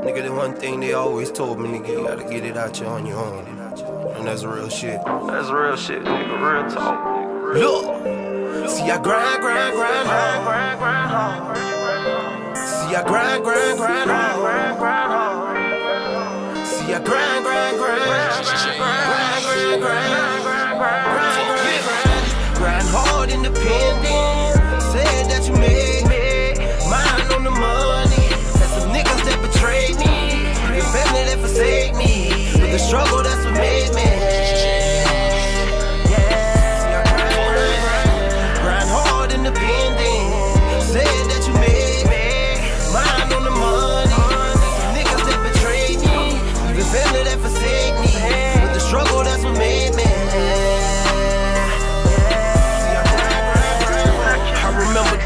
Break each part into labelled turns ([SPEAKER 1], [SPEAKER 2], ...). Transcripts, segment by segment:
[SPEAKER 1] Nigga, the one thing they always told me, nigga, you gotta get it out here on your own. And that's real shit. That's real shit, nigga, real talk. Look! See, I grind hard. See, I grind hard. See, I grind hard, independent. Said that you made mine on the money. Had some niggas that betrayed me, your family that forsake me. With the struggle, that's what made me.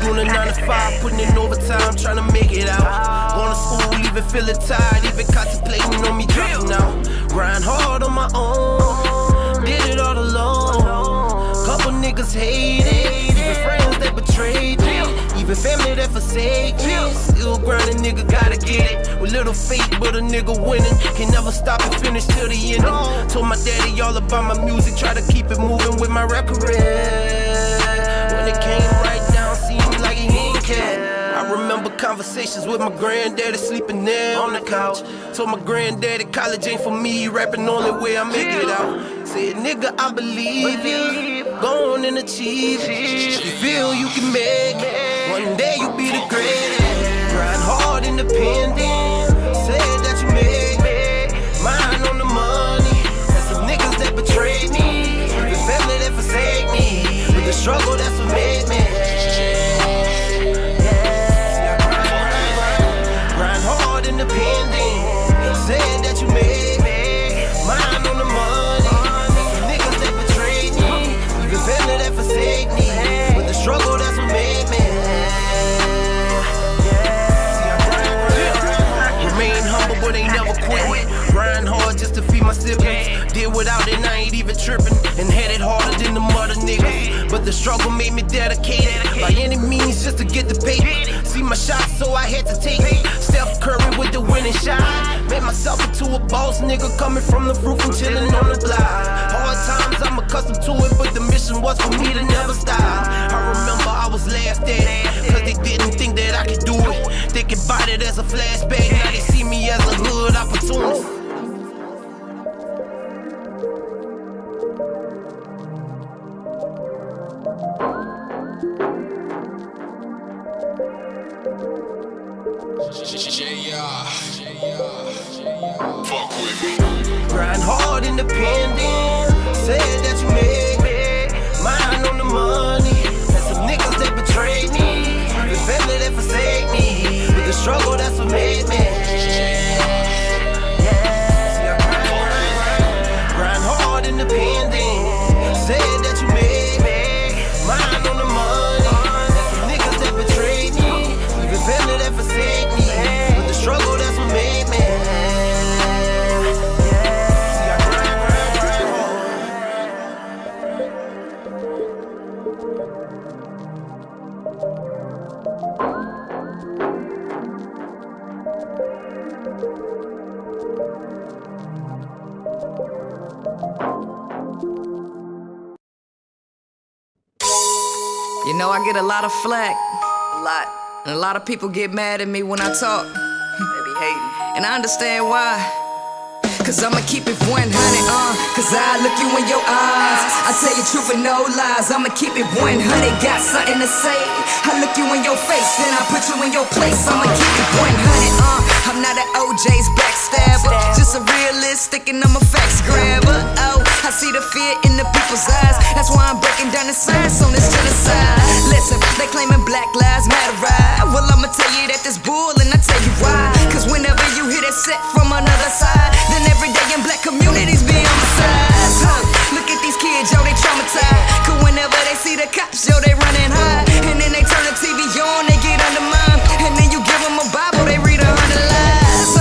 [SPEAKER 1] Doing a 9 to 5, putting in overtime, trying to make it out. Going to school, even feeling tired, even contemplating on me dropping out. Grind hard on my own, did it all alone. Couple niggas hated, even friends that betrayed me, even family that forsake me. Still grinding, nigga, gotta get it. With little faith, but a nigga winning. Can never stop and finish till the ending. Told my daddy all about my music, try to keep it moving with my record. When it came right down, seemed like he ain't care. I remember conversations with my granddaddy sleeping there on the couch. Told my granddaddy college ain't for me, rapping only way I make it out. Said, nigga, I believe you, go on and achieve it. If you feel you can make it, one day you'll be the greatest. Grind hard, independent. Said that you made mine on the money. Had some niggas that betrayed me, the family that forsake me. With the struggle, that's what made me. Grind hard, independent. Said that you made mine on the money. Some niggas that betrayed me, even family that forsake me. With the struggle, that's what made me. Remain humble, but ain't never quit. Grind hard just to feed my siblings. Did without it, I ain't even tripping. And headed harder than the mother niggas. But the struggle made me dedicated. By any means, just to get the paper. See my shot, so I had to take it. Steph Curry with the winning shot. Made myself into a boss nigga, coming from the roof and chilling on the block. Hard times, I'm accustomed to it, but the mission was for me to never stop. I remember I was laughed at, cause they didn't think that I could do it. They could bite it as a flashback, now they see me as a hood opportunist.
[SPEAKER 2] Fuck with me.
[SPEAKER 1] Grind hard, independent. Said that you made mine on the money. Had some niggas that betrayed me, the family that forsake me. With the struggle, that's what made me. Grind hard, independent. Said that you made mine on the money. Had some niggas that betrayed me, even family that forsake me. With the struggle, that's what made me.
[SPEAKER 3] You know, I get a lot of flack, and a lot of people get mad at me when I talk. They be hating, and I understand why. Cause I'ma keep it 100, cause I look you in your eyes. I tell you truth and no lies, I'ma keep it 100. Got something to say, I look you in your face, then I put you in your place. I'ma keep it 100, I'm not an OJ's backstabber, just a realist, sticking on my facts grabber. Oh, I see the fear in the people's eyes, that's why I'm breaking down the science on this genocide. Listen, they claiming Black Lives Matter, right? Well, I'ma tell you that this bull, and I tell you why. Cause whenever you hear that set from another side, then every day in black communities be on the sides. Look at these kids, yo, they traumatized. Cause whenever they see the cops, yo, they running high. And then they turn the TV on, they get undermined. And then you give them a Bible, they read 100 lies.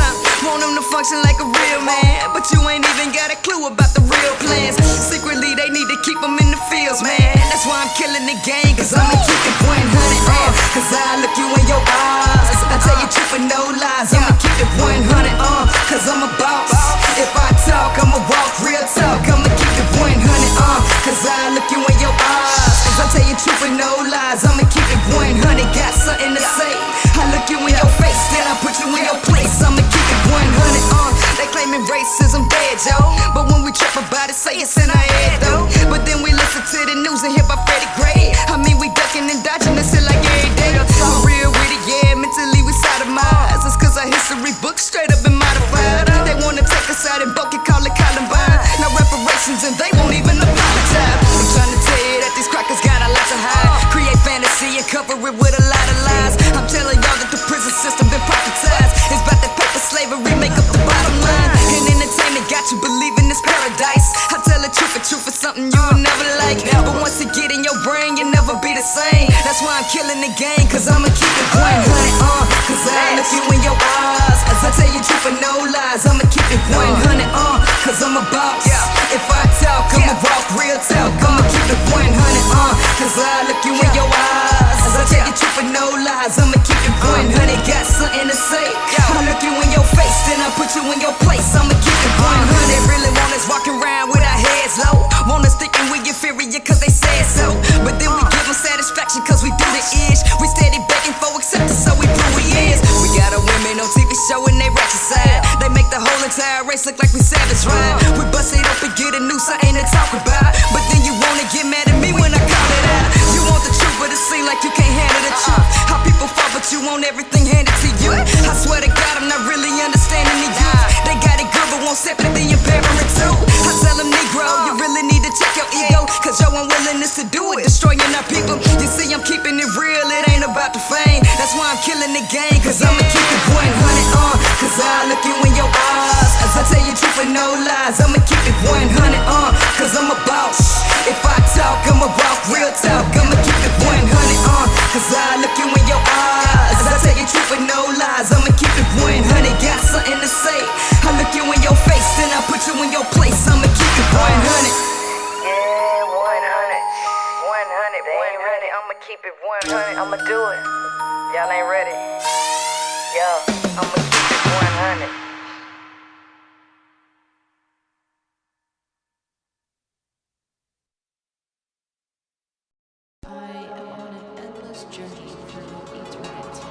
[SPEAKER 3] Want them to function like a real man, but you ain't even got a clue about the real plans. Secretly, they need to keep them in the fields, man. That's why I'm killing the game, cause I'ma keep it 100. Cause no lies. I'ma keep it 100 cause I'm a boss. If I talk, I'ma walk real talk. I'ma keep it 100 cause I look you in your eyes. As I tell you truth and no lies, I'ma keep it 100. Got something to say. I look you in your face, then I put you in your place. I'ma keep it 100 They claiming racism dead, yo. But when we trip about it, say it's in our head, though. But then we listen to the news and hear about Freddie Gray. I mean, we ducking and dodging this shit like every day. I'm real with it, yeah, mentally we sodomized. It's cause our history book straight up been modified. They wanna take us out and book it, call it Columbine. No reparations and they won't even apologize. I'm trying to tell you that these crackers got a lot to hide. Create fantasy and cover it with a lot of lies. I'm telling y'all that the prison system been privatized. It's about that paper slavery, make up the bottom line. And entertainment got you believing this paradise. I tell the truth is something you will never like. But once it get in your brain, you'll never be the same. That's why I'm killing the game, cause I'ma keep it 100 cause I look you in your eyes. As I tell you truth and no lies, I'ma keep it 100 cause I'm a boss. If I talk, I'ma walk real talk. I'ma keep it 100 cause I look you in your eyes. As I tell you truth and no lies, I'ma keep it 100. Got something to say. I look you in your face, then I put you in your place. I'ma keep it 100. They really want us walking around with our heads low. Want us thinking we inferior cause they said so. But then we give them satisfaction cause we do the ish. We steady begging for acceptance so we prove we is. We got our women on TV showing they ratchet side. They make the whole entire race look like we savage, right? We bust it up and get a new something to talk about. But then you wanna get mad at me when I call it out. You want the truth but it seem like you can't handle the truth. How people fall but you want everything handed to you. I swear to God I'm not really understanding the youth. They got it good but won't sympathy and parent too. I tell them Negro, you really need to check your ego, cause your unwillingness to do it destroying our people. You see I'm keeping it real, it ain't about the fame. That's why I'm killing the game, cause I'ma keep it 100 cause I look you in your eyes. As I tell you truth and no lies, I'ma keep it 100 cause I'm a boss. If I talk, I'ma walk real talk. I'ma keep it 100 cause I look you in your eyes. As I tell you truth and no lies, I'ma keep it 100. Got something to say. I look you in your face, then I put you in your place. I'ma keep it 100.
[SPEAKER 4] Yeah, 100. 100. They ain't ready. I'ma keep it 100. I'ma do it. Y'all ain't ready. Yo, I'ma keep it 100.
[SPEAKER 5] I am on an endless journey through eternity.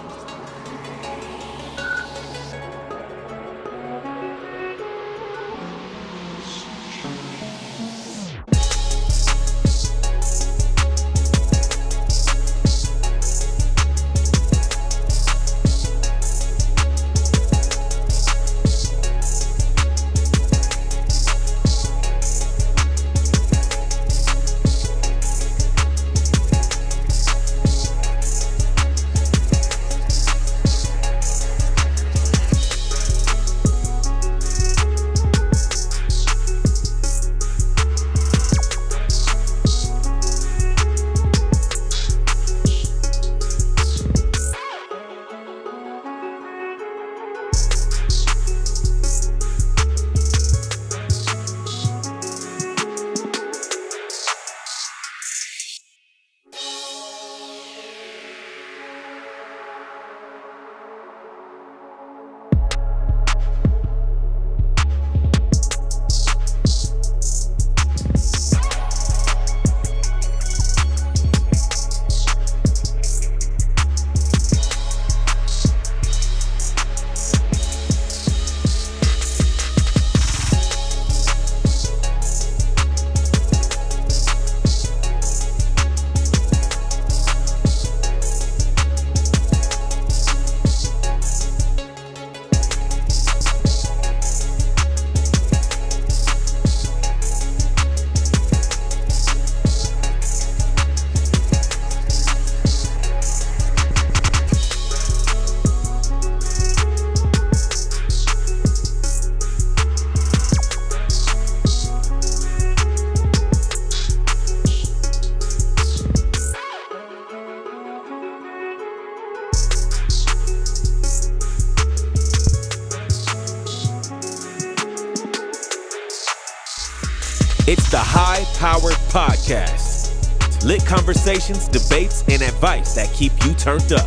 [SPEAKER 6] It's the High Powered Podcast. Lit conversations, debates, and advice that keep you turned up.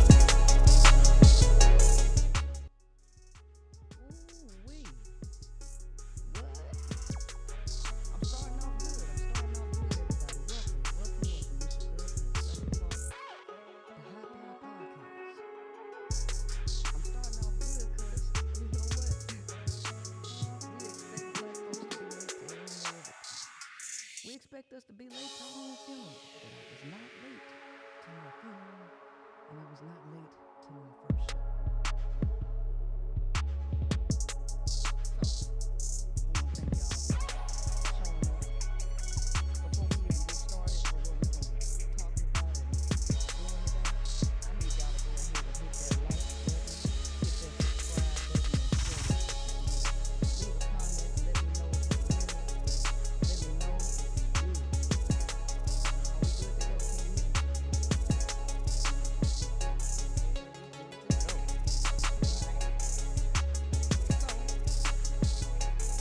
[SPEAKER 7] We expect us to be late to our own funeral, but I was not late to my funeral, and I was not late to my first show. So, I want to thank y'all for showing up. Before we even get started with what we're going to be talking about and doing today, I need y'all to go ahead and hit that like button, hit that subscribe button, and share this with your friends. Leave a comment and let me know if you're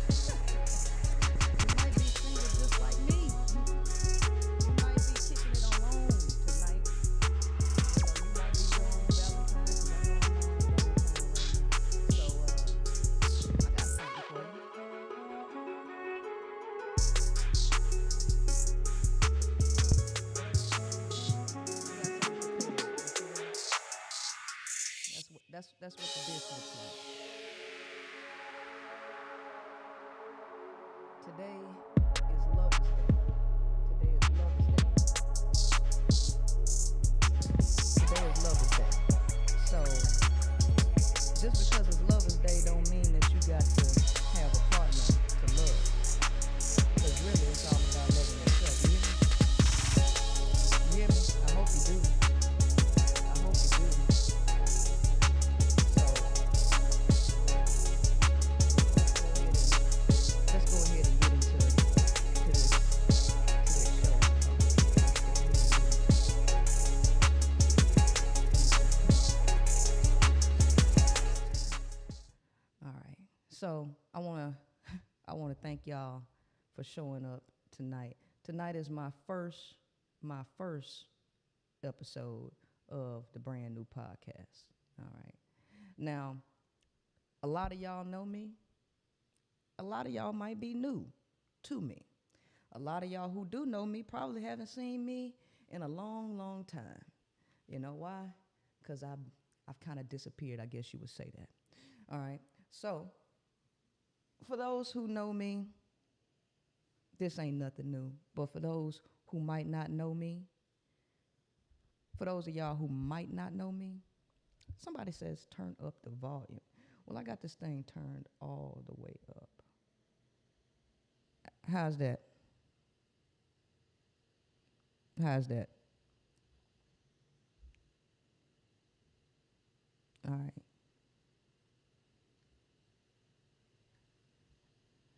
[SPEAKER 7] winning. Let me know if you're good. Are we good to go? Can you hear me? That's what the dish looks like. Today is Lover's Day. Today is Lover's Day. Today is Lover's Day. So just because it's Lover's Day don't mean that you got to have a partner to love. Because really it's all about loving yourself. You hear me? You hear me? I hope you do. I hope you do. Let's go ahead and get into this show. All right. So I wanna thank y'all for showing up tonight. Tonight is my first episode of the brand new podcast. All right. Now, a lot of y'all know me. A lot of y'all might be new to me. A lot of y'all who do know me probably haven't seen me in a long, long time. You know why? Because I've kind of disappeared, I guess you would say that. All right. So, for those who know me, this ain't nothing new. But for those who might not know me, for those of y'all who might not know me, somebody says turn up the volume. Well, I got this thing turned all the way up. How's that? How's that? All right.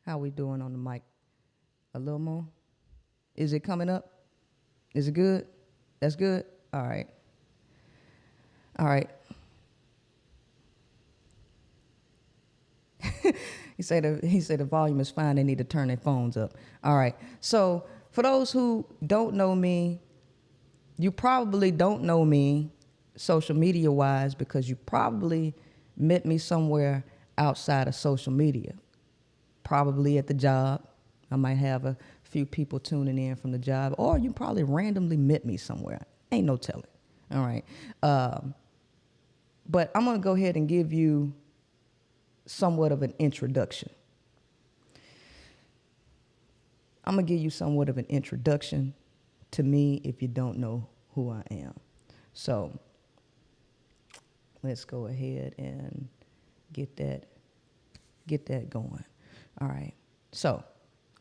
[SPEAKER 7] How we doing on the mic? A little more? Is it coming up? Is it good? That's good? All right. All right. He said the volume is fine. They need to turn their phones up. All right. So for those who don't know me, you probably don't know me social media wise because you probably met me somewhere outside of social media. Probably at the job. I might have a few people tuning in from the job, or you probably randomly met me somewhere. Ain't no telling. All right. But I'm going to go ahead and give you somewhat of an introduction. I'm going to give you somewhat of an introduction to me if you don't know who I am. So let's go ahead and get that going. All right. So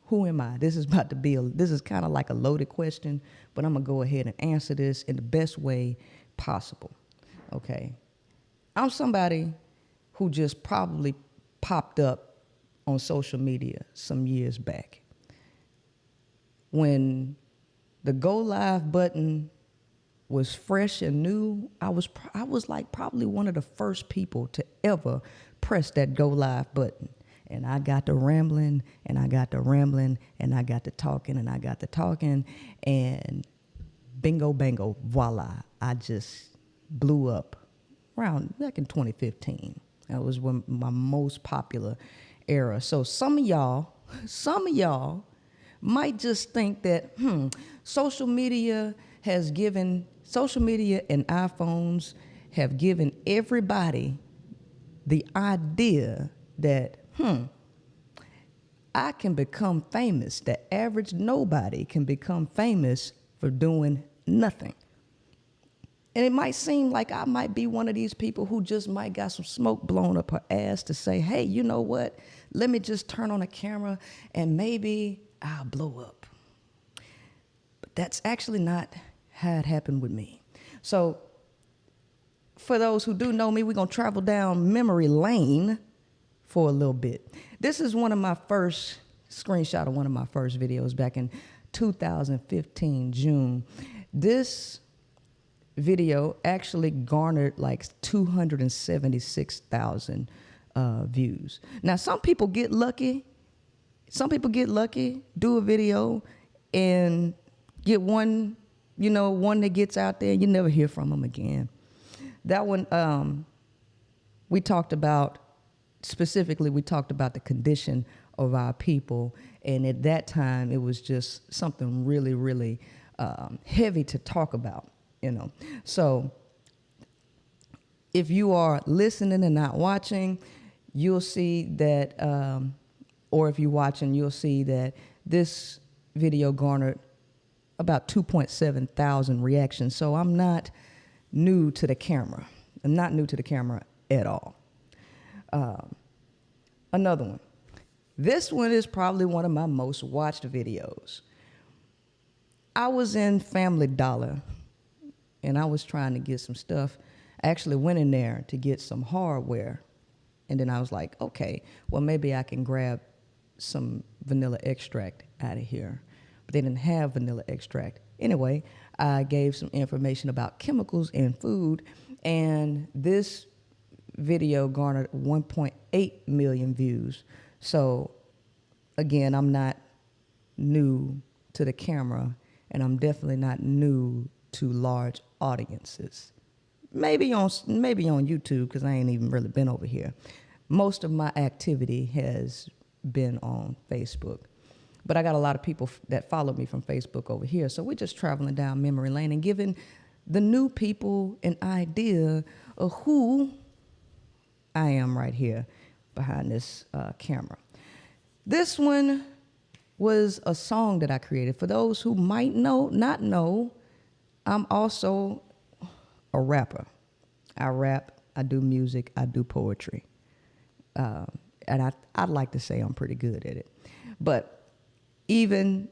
[SPEAKER 7] who am I? This is kind of like a loaded question, but I'm going to go ahead and answer this in the best way possible. Okay. I'm somebody who just probably popped up on social media some years back. When the go live button was fresh and new, I was like probably one of the first people to ever press that go live button. And I got to rambling, and I got to rambling, and I got to talking, and I got to talking, and bingo, bango, voila, I just blew up around back in 2015. That was when my most popular era. So some of y'all might just think that, social media and iPhones have given everybody the idea that, I can become famous. The average nobody can become famous for doing nothing. And it might seem like I might be one of these people who just might got some smoke blown up her ass to say, hey, you know what? Let me just turn on a camera and maybe I'll blow up. But that's actually not how it happened with me. So for those who do know me, we're going to travel down memory lane for a little bit. This is one of my first screenshot of one of my first videos back in 2015, June. This video actually garnered like 276,000 views. Now, some people get lucky. Some people get lucky, do a video, and get one, one that gets out there, and you never hear from them again. That one, we talked about the condition of our people, and at that time, it was just something really, really heavy to talk about. So if you are listening and not watching, you'll see that, or if you're watching, you'll see that this video garnered about 2.7 thousand reactions. So I'm not new to the camera. I'm not new to the camera at all. Another one. This one is probably one of my most watched videos. I was in Family Dollar, and I was trying to get some stuff. I actually went in there to get some hardware. And then I was like, okay, well, maybe I can grab some vanilla extract out of here. But they didn't have vanilla extract. Anyway, I gave some information about chemicals in food, and this video garnered 1.8 million views. So again, I'm not new to the camera, and I'm definitely not new to large audiences. Maybe on YouTube, because I ain't even really been over here. Most of my activity has been on Facebook. But I got a lot of people that follow me from Facebook over here. So we're just traveling down memory lane and giving the new people an idea of who I am right here behind this camera. This one was a song that I created. For those who might not know, I'm also a rapper. I rap, I do music, I do poetry. And I'd like to say I'm pretty good at it. But even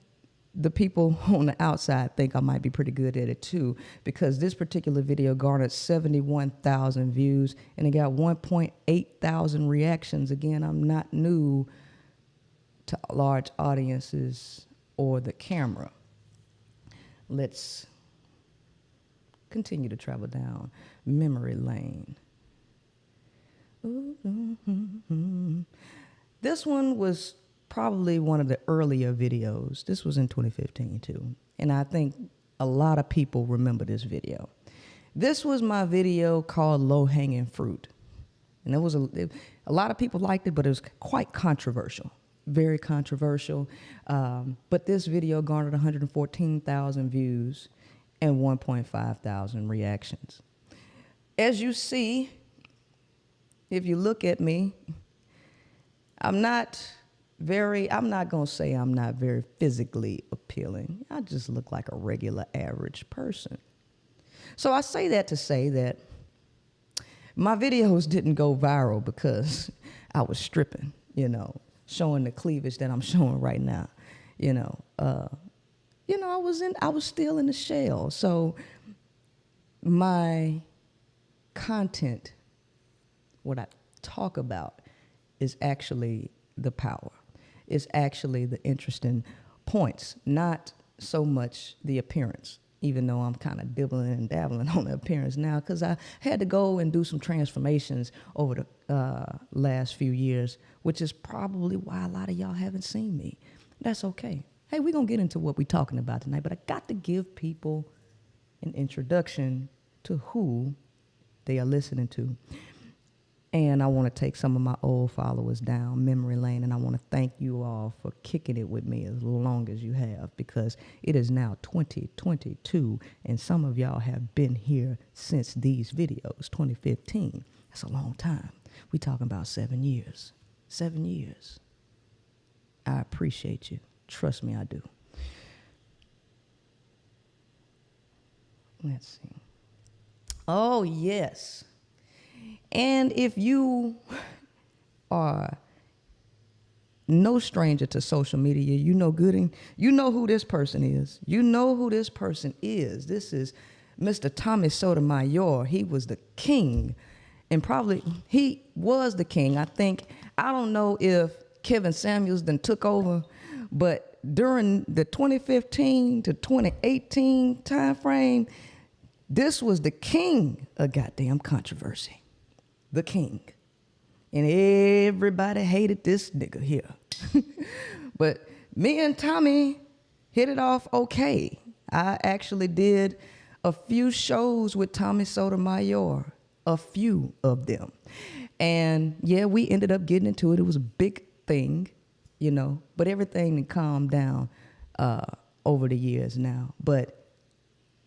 [SPEAKER 7] the people on the outside think I might be pretty good at it too, because this particular video garnered 71,000 views and it got 1.8 thousand reactions. Again, I'm not new to large audiences or the camera. Let's continue to travel down memory lane. This one was probably one of the earlier videos. This was in 2015 too. And I think a lot of people remember this video. This was my video called Low Hanging Fruit. And it was a lot of people liked it, but it was quite controversial, very controversial. But this video garnered 114,000 views and 1.5 thousand reactions. As you see, if you look at me, I'm not gonna say I'm not very physically appealing. I just look like a regular average person. So I say that to say that my videos didn't go viral because I was stripping, showing the cleavage that I'm showing right now. I was still in the shell. So my content, what I talk about, is actually the power. It's actually the interesting points, not so much the appearance, even though I'm kind of dibbling and dabbling on the appearance now, because I had to go and do some transformations over the last few years, which is probably why a lot of y'all haven't seen me. That's okay. Hey, we're going to get into what we're talking about tonight, but I got to give people an introduction to who they are listening to. And I want to take some of my old followers down memory lane, and I want to thank you all for kicking it with me as long as you have, because it is now 2022, and some of y'all have been here since these videos, 2015. That's a long time. We're talking about 7 years. 7 years. I appreciate you. Trust me, I do. Let's see. Oh, yes. And if you are no stranger to social media, you know good and you know who this person is. You know who this person is. This is Mr. Tommy Sotomayor. He was the king, and probably he was the king. I don't know if Kevin Samuels then took over, but during the 2015 to 2018 time frame, this was the king of goddamn controversy. The king. And everybody hated this nigga here. But me and Tommy hit it off okay. I actually did a few shows with Tommy Sotomayor, a few of them. And yeah, we ended up getting into it. It was a big thing, you know, but everything calmed down over the years now. But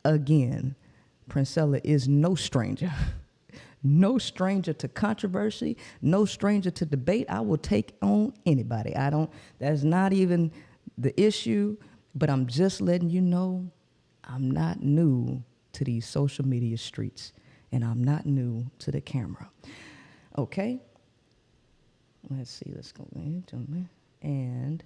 [SPEAKER 7] again, Princella is no stranger. No stranger to controversy, no stranger to debate. I will take on anybody. That's not even the issue, but I'm just letting you know I'm not new to these social media streets, and I'm not new to the camera. Okay? Let's see, let's go. And,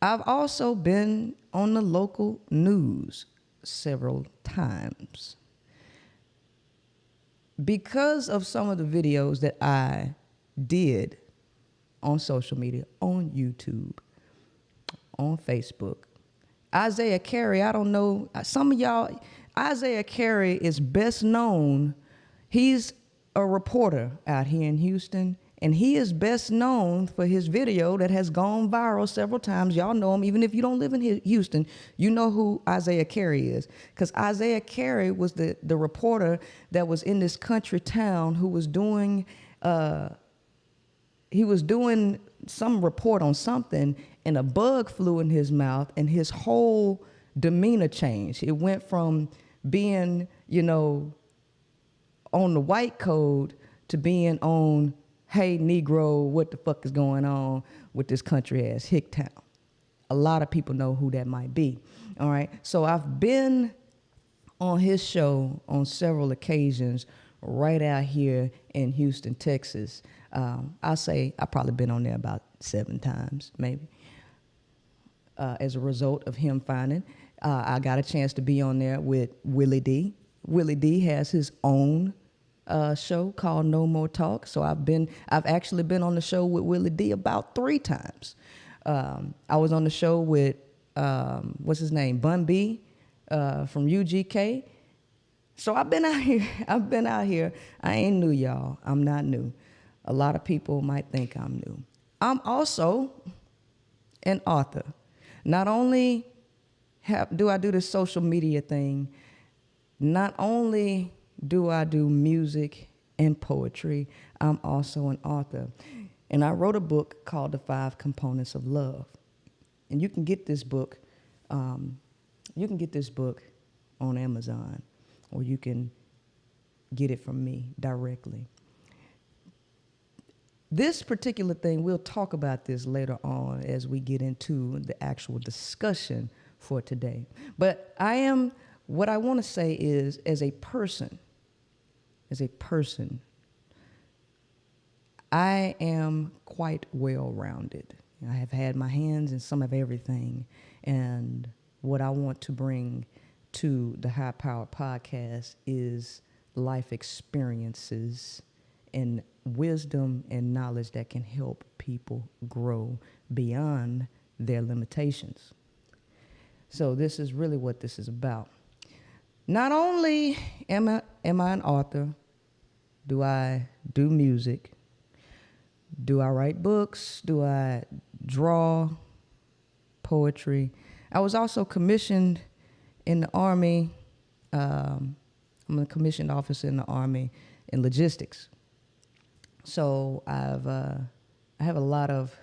[SPEAKER 7] I've also been on the local news several times. Because of some of the videos that I did on social media, on YouTube, on Facebook, Isaiah Carey, I don't know, some of y'all, Isaiah Carey is best known, he's a reporter out here in Houston, and he is best known for his video that has gone viral several times. Y'all know him, even if you don't live in Houston, you know who Isaiah Carey is. Because Isaiah Carey was the reporter that was in this country town who was doing, some report on something, and a bug flew in his mouth, and his whole demeanor changed. It went from being, you know, on the white code to being on, hey, Negro, what the fuck is going on with this country-ass hick town? A lot of people know who that might be, all right? So I've been on his show on several occasions right out here in Houston, Texas. I'll say I've probably been on there about 7 times, maybe, as a result of him finding. I got a chance to be on there with Willie D. Willie D has his own show called No More Talk. So I've actually been on the show with Willie D about 3 times. I was on the show with, what's his name? Bun B from UGK. So I've been out here. I ain't new, y'all. I'm not new. A lot of people might think I'm new. I'm also an author. Not only do I do this social media thing, not only do I do music and poetry, I'm also an author. And I wrote a book called The 5 Components of Love. And you can get this book, on Amazon, or you can get it from me directly. This particular thing, we'll talk about this later on as we get into the actual discussion for today. But what I want to say is, as a person, I am quite well-rounded. I have had my hands in some of everything. And what I want to bring to the High Power Podcast is life experiences and wisdom and knowledge that can help people grow beyond their limitations. So this is really what this is about. Not only am I an author, do I do music, do I write books, do I draw poetry. I was also commissioned in the Army. I'm a commissioned officer in the Army in logistics. So I have a lot of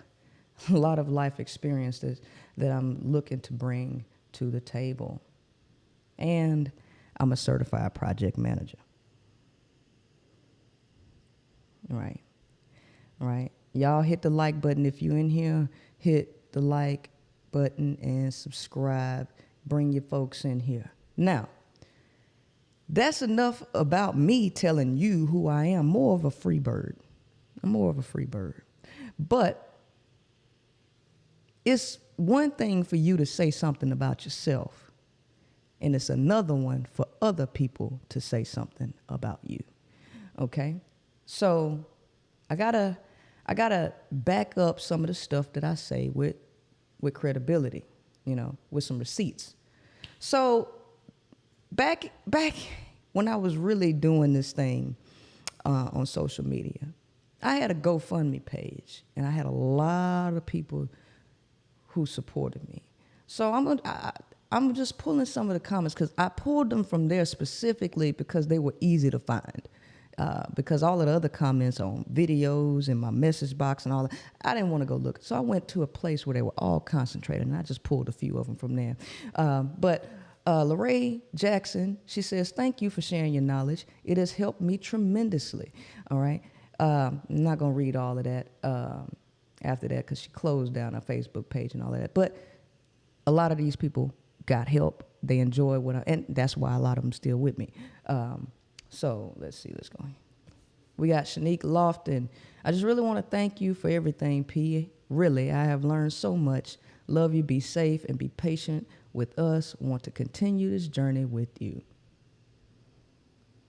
[SPEAKER 7] life experiences that I'm looking to bring to the table. And I'm a certified project manager. Right. All right. Y'all hit the like button if you're in here. Hit the like button and subscribe. Bring your folks in here. Now, that's enough about me telling you who I am. More of a free bird. I'm more of a free bird. But it's one thing for you to say something about yourself, and it's another one for other people to say something about you. Okay? So I gotta back up some of the stuff that I say with credibility, with some receipts. So back when I was really doing this thing on social media, I had a GoFundMe page, and I had a lot of people who supported me. So I'm just pulling some of the comments, because I pulled them from there specifically because they were easy to find. Because all of the other comments on videos and my message box and all that, I didn't want to go look. So I went to a place where they were all concentrated, and I just pulled a few of them from there. But Lorraine Jackson, she says, "Thank you for sharing your knowledge. It has helped me tremendously." All right. I'm not going to read all of that after that, because she closed down her Facebook page and all of that. But a lot of these people got help. They enjoy and that's why a lot of them still with me. So let's see, let's go. We got Shanique Lofton. "I just really want to thank you for everything, P. Really, I have learned so much. Love you, be safe, and be patient with us. Want to continue this journey with you."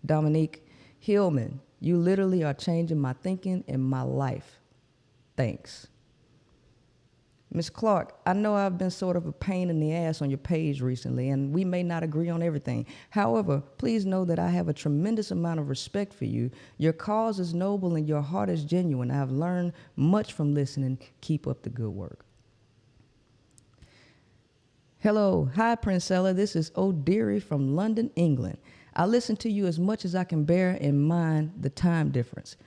[SPEAKER 7] Dominique Hillman, "You literally are changing my thinking and my life. Thanks." Ms. Clark, "I know I've been sort of a pain in the ass on your page recently, and we may not agree on everything. However, please know that I have a tremendous amount of respect for you. Your cause is noble and your heart is genuine. I have learned much from listening. Keep up the good work." Hello. Hi, Princella. This is O'Deary from London, England. "I listen to you as much as I can bear in mind the time difference.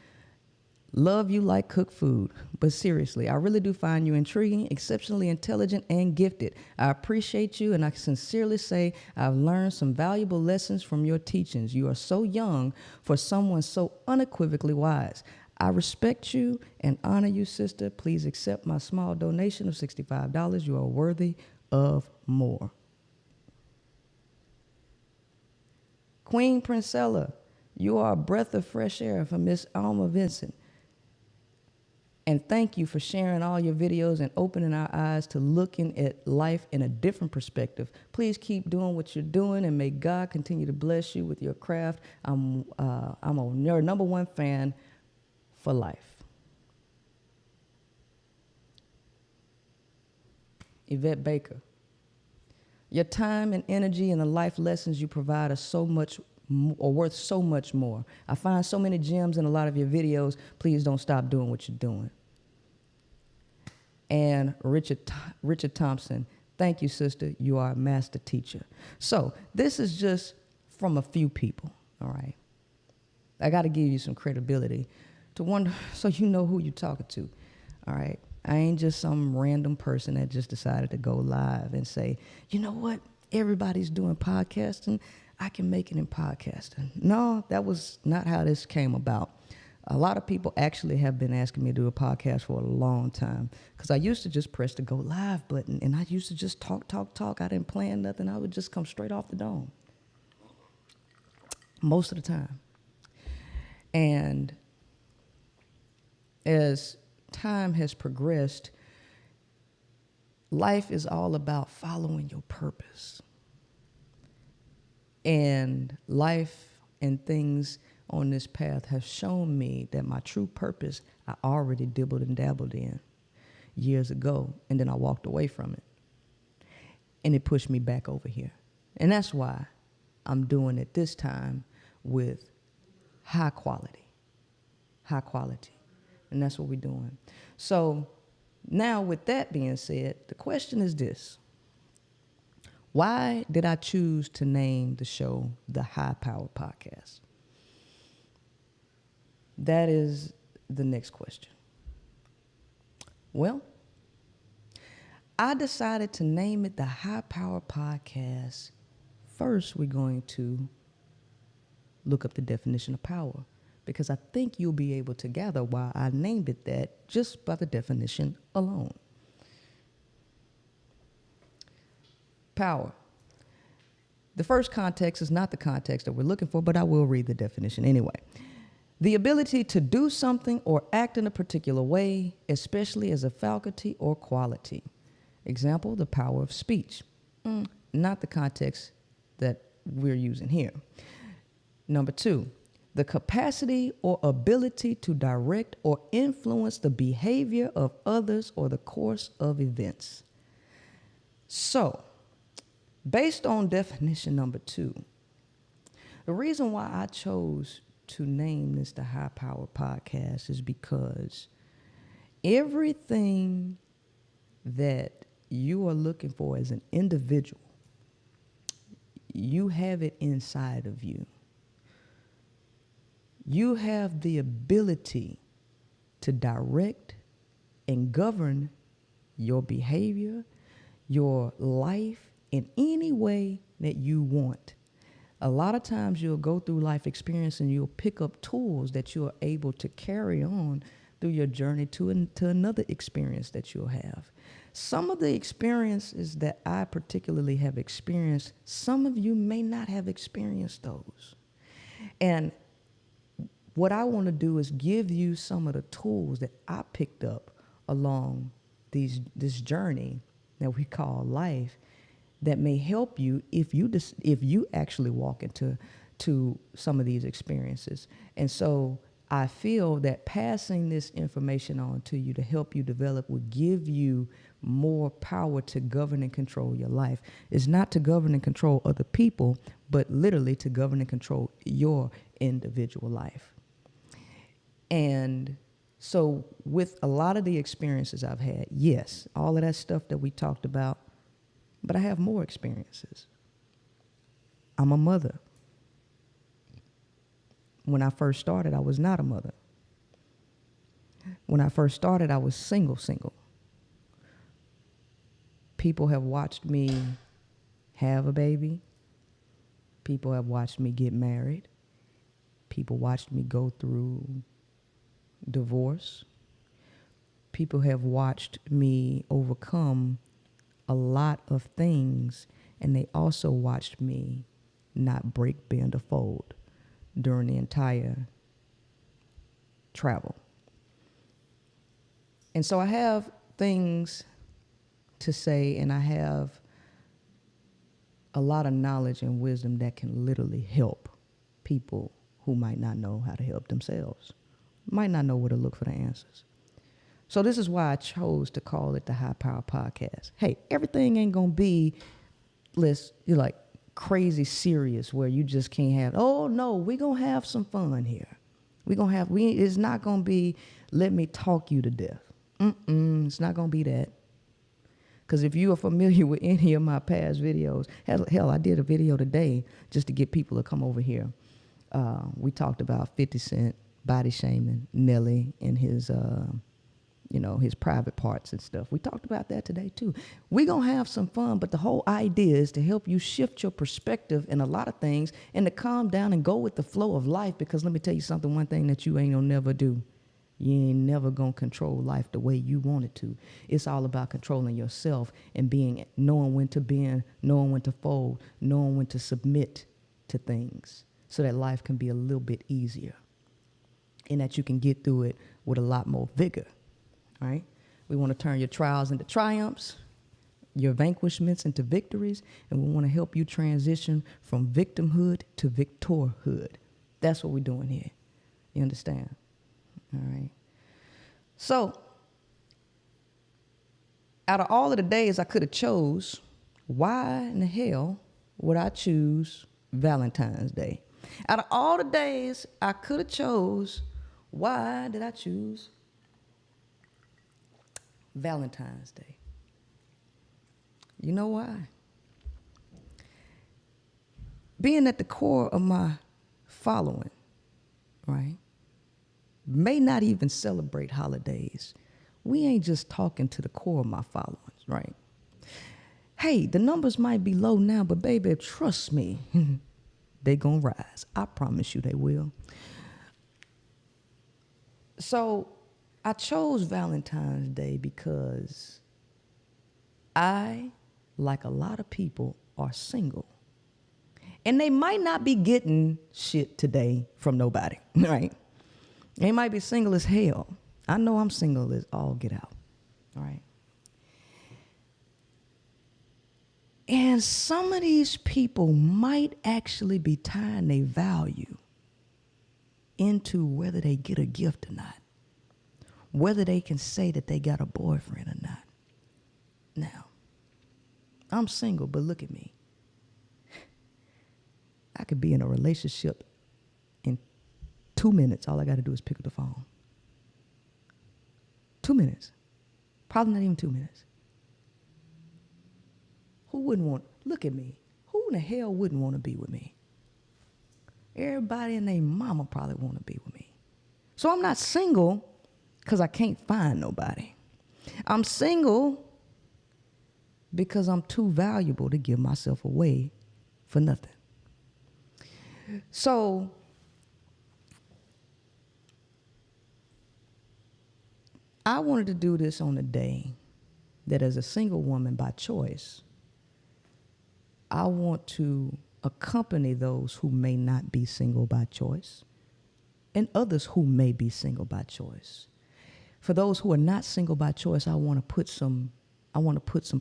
[SPEAKER 7] Love you like cooked food. But seriously, I really do find you intriguing, exceptionally intelligent, and gifted. I appreciate you, and I sincerely say I've learned some valuable lessons from your teachings. You are so young for someone so unequivocally wise. I respect you and honor you, sister. Please accept my small donation of $65. You are worthy of more." Queen Princella, "You are a breath of fresh air," from Miss Alma Vincent. "And thank you for sharing all your videos and opening our eyes to looking at life in a different perspective. Please keep doing what you're doing, and may God continue to bless you with your craft. I'm your number one fan for life." Yvette Baker, "Your time and energy and the life lessons you provide are so much or worth so much more. I find so many gems in a lot of your videos. Please don't stop doing what you're doing." And Richard Thompson, "Thank you, sister. You are a master teacher." So this is just from a few people, all right? I got to give you some credibility to wonder, so you know who you're talking to, all right? I ain't just some random person that just decided to go live and say, "You know what? Everybody's doing podcasting. I can make it in podcasting." No, that was not how this came about. A lot of people actually have been asking me to do a podcast for a long time, because I used to just press the go live button, and I used to just talk. I didn't plan nothing. I would just come straight off the dome most of the time. And as time has progressed, life is all about following your purpose. And life and things on this path have shown me that my true purpose I already dibbled and dabbled in years ago, and then I walked away from it. And it pushed me back over here. And that's why I'm doing it this time with high quality. And that's what we're doing. So now, with that being said, the question is this: why did I choose to name the show the High Power Podcast? That is the next question. Well, I decided to name it the High Power Podcast. First, we're going to look up the definition of power, because I think you'll be able to gather why I named it that just by the definition alone. Power. The first context is not the context that we're looking for, but I will read the definition anyway. The ability to do something or act in a particular way, especially as a faculty or quality. Example, the power of speech. Not the context that we're using here. Number 2, the capacity or ability to direct or influence the behavior of others or the course of events. So, based on definition number 2, the reason why I chose to name this the High Power Podcast is because everything that you are looking for as an individual, you have it inside of you. You have the ability to direct and govern your behavior, your life in any way that you want. A lot of times you'll go through life experience and you'll pick up tools that you're able to carry on through your journey to another experience that you'll have. Some of the experiences that I particularly have experienced, some of you may not have experienced those. And what I want to do is give you some of the tools that I picked up along this journey that we call life, that may help you if you actually walk into some of these experiences. And so I feel that passing this information on to you to help you develop will give you more power to govern and control your life. It's not to govern and control other people, but literally to govern and control your individual life. And so with a lot of the experiences I've had, yes, all of that stuff that we talked about, but I have more experiences. I'm a mother. When I first started, I was not a mother. When I first started, I was single. People have watched me have a baby. People have watched me get married. People watched me go through divorce. People have watched me overcome a lot of things, and they also watched me not break, bend, or fold during the entire travel. And so I have things to say, and I have a lot of knowledge and wisdom that can literally help people who might not know how to help themselves, might not know where to look for the answers. So this is why I chose to call it the High Power Podcast. Hey, everything ain't gonna be like crazy serious where you just can't have, oh no, we gonna have some fun here. It's not gonna be, let me talk you to death. It's not gonna be that. Because if you are familiar with any of my past videos, hell, I did a video today just to get people to come over here. We talked about 50 Cent body shaming Nelly and his private parts and stuff. We talked about that today too. We're going to have some fun, but the whole idea is to help you shift your perspective in a lot of things and to calm down and go with the flow of life, because let me tell you something, one thing that you ain't going to never do. You ain't never going to control life the way you want it to. It's all about controlling yourself and knowing when to bend, knowing when to fold, knowing when to submit to things so that life can be a little bit easier and that you can get through it with a lot more vigor. Right? We want to turn your trials into triumphs, your vanquishments into victories, and we want to help you transition from victimhood to victorhood. That's what we're doing here. You understand? All right. So, out of all of the days I could have chose, why in the hell would I choose Valentine's Day? Out of all the days I could have chose, why did I choose Valentine's Day? You know why? Being at the core of my following, right, may not even celebrate holidays. We ain't just talking to the core of my followings, right? Hey, the numbers might be low now, but baby, trust me, they gonna rise. I promise you they will. So I chose Valentine's Day because I, like a lot of people, are single. And they might not be getting shit today from nobody, right? They might be single as hell. I know I'm single as all get out, all right? And some of these people might actually be tying their value into whether they get a gift or not, whether they can say that they got a boyfriend or not. Now, I'm single, but look at me. I could be in a relationship in 2 minutes. All I got to do is pick up the phone. 2 minutes. Probably not even 2 minutes. Who wouldn't want, look at me. Who in the hell wouldn't want to be with me? Everybody and their mama probably want to be with me. So I'm not single because I can't find nobody. I'm single because I'm too valuable to give myself away for nothing. So I wanted to do this on a day that, as a single woman by choice, I want to accompany those who may not be single by choice and others who may be single by choice. For those who are not single by choice, I want to put some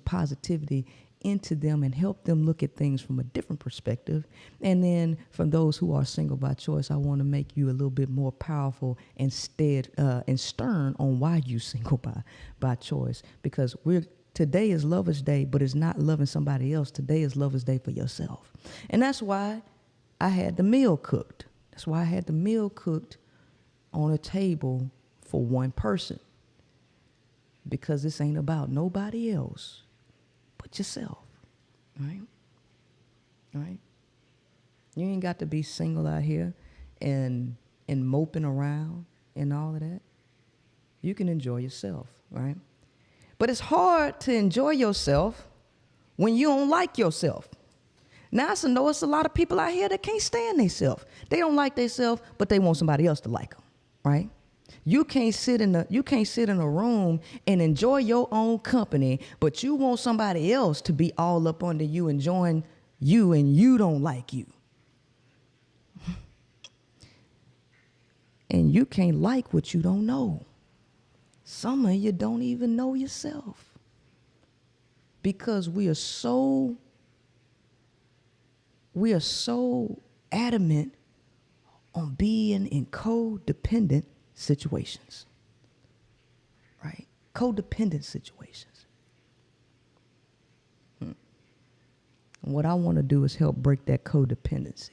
[SPEAKER 7] positivity into them and help them look at things from a different perspective. And then for those who are single by choice, I want to make you a little bit more powerful and stern on why you single by choice. Because today is Lover's Day, but it's not loving somebody else. Today is Lover's Day for yourself. And that's why I had the meal cooked. That's why I had the meal cooked on a table for one person. Because this ain't about nobody else but yourself, right? Right? You ain't got to be single out here and moping around and all of that. You can enjoy yourself, right? But it's hard to enjoy yourself when you don't like yourself. Now, I know it's a lot of people out here that can't stand themselves. They don't like themselves, but they want somebody else to like them, right? You can't sit in a room and enjoy your own company, but you want somebody else to be all up under you, enjoying you, and you don't like you. And you can't like what you don't know. Some of you don't even know yourself. Because we are so adamant on being in codependent situations, right? Codependent situations. And what I want to do is help break that codependency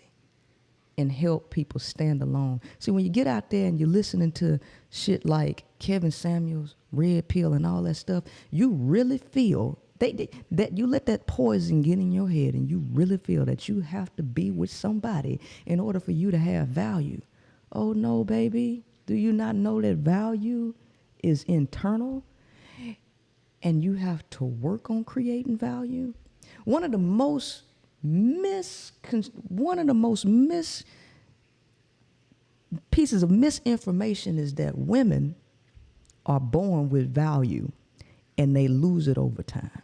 [SPEAKER 7] and help people stand alone. See, when you get out there and you're listening to shit like Kevin Samuels, Red Pill, and all that stuff, you really feel that you let that poison get in your head, and you really feel that you have to be with somebody in order for you to have value. Oh no, baby. Do you not know that value is internal and you have to work on creating value? One of the most pieces of misinformation is that women are born with value and they lose it over time.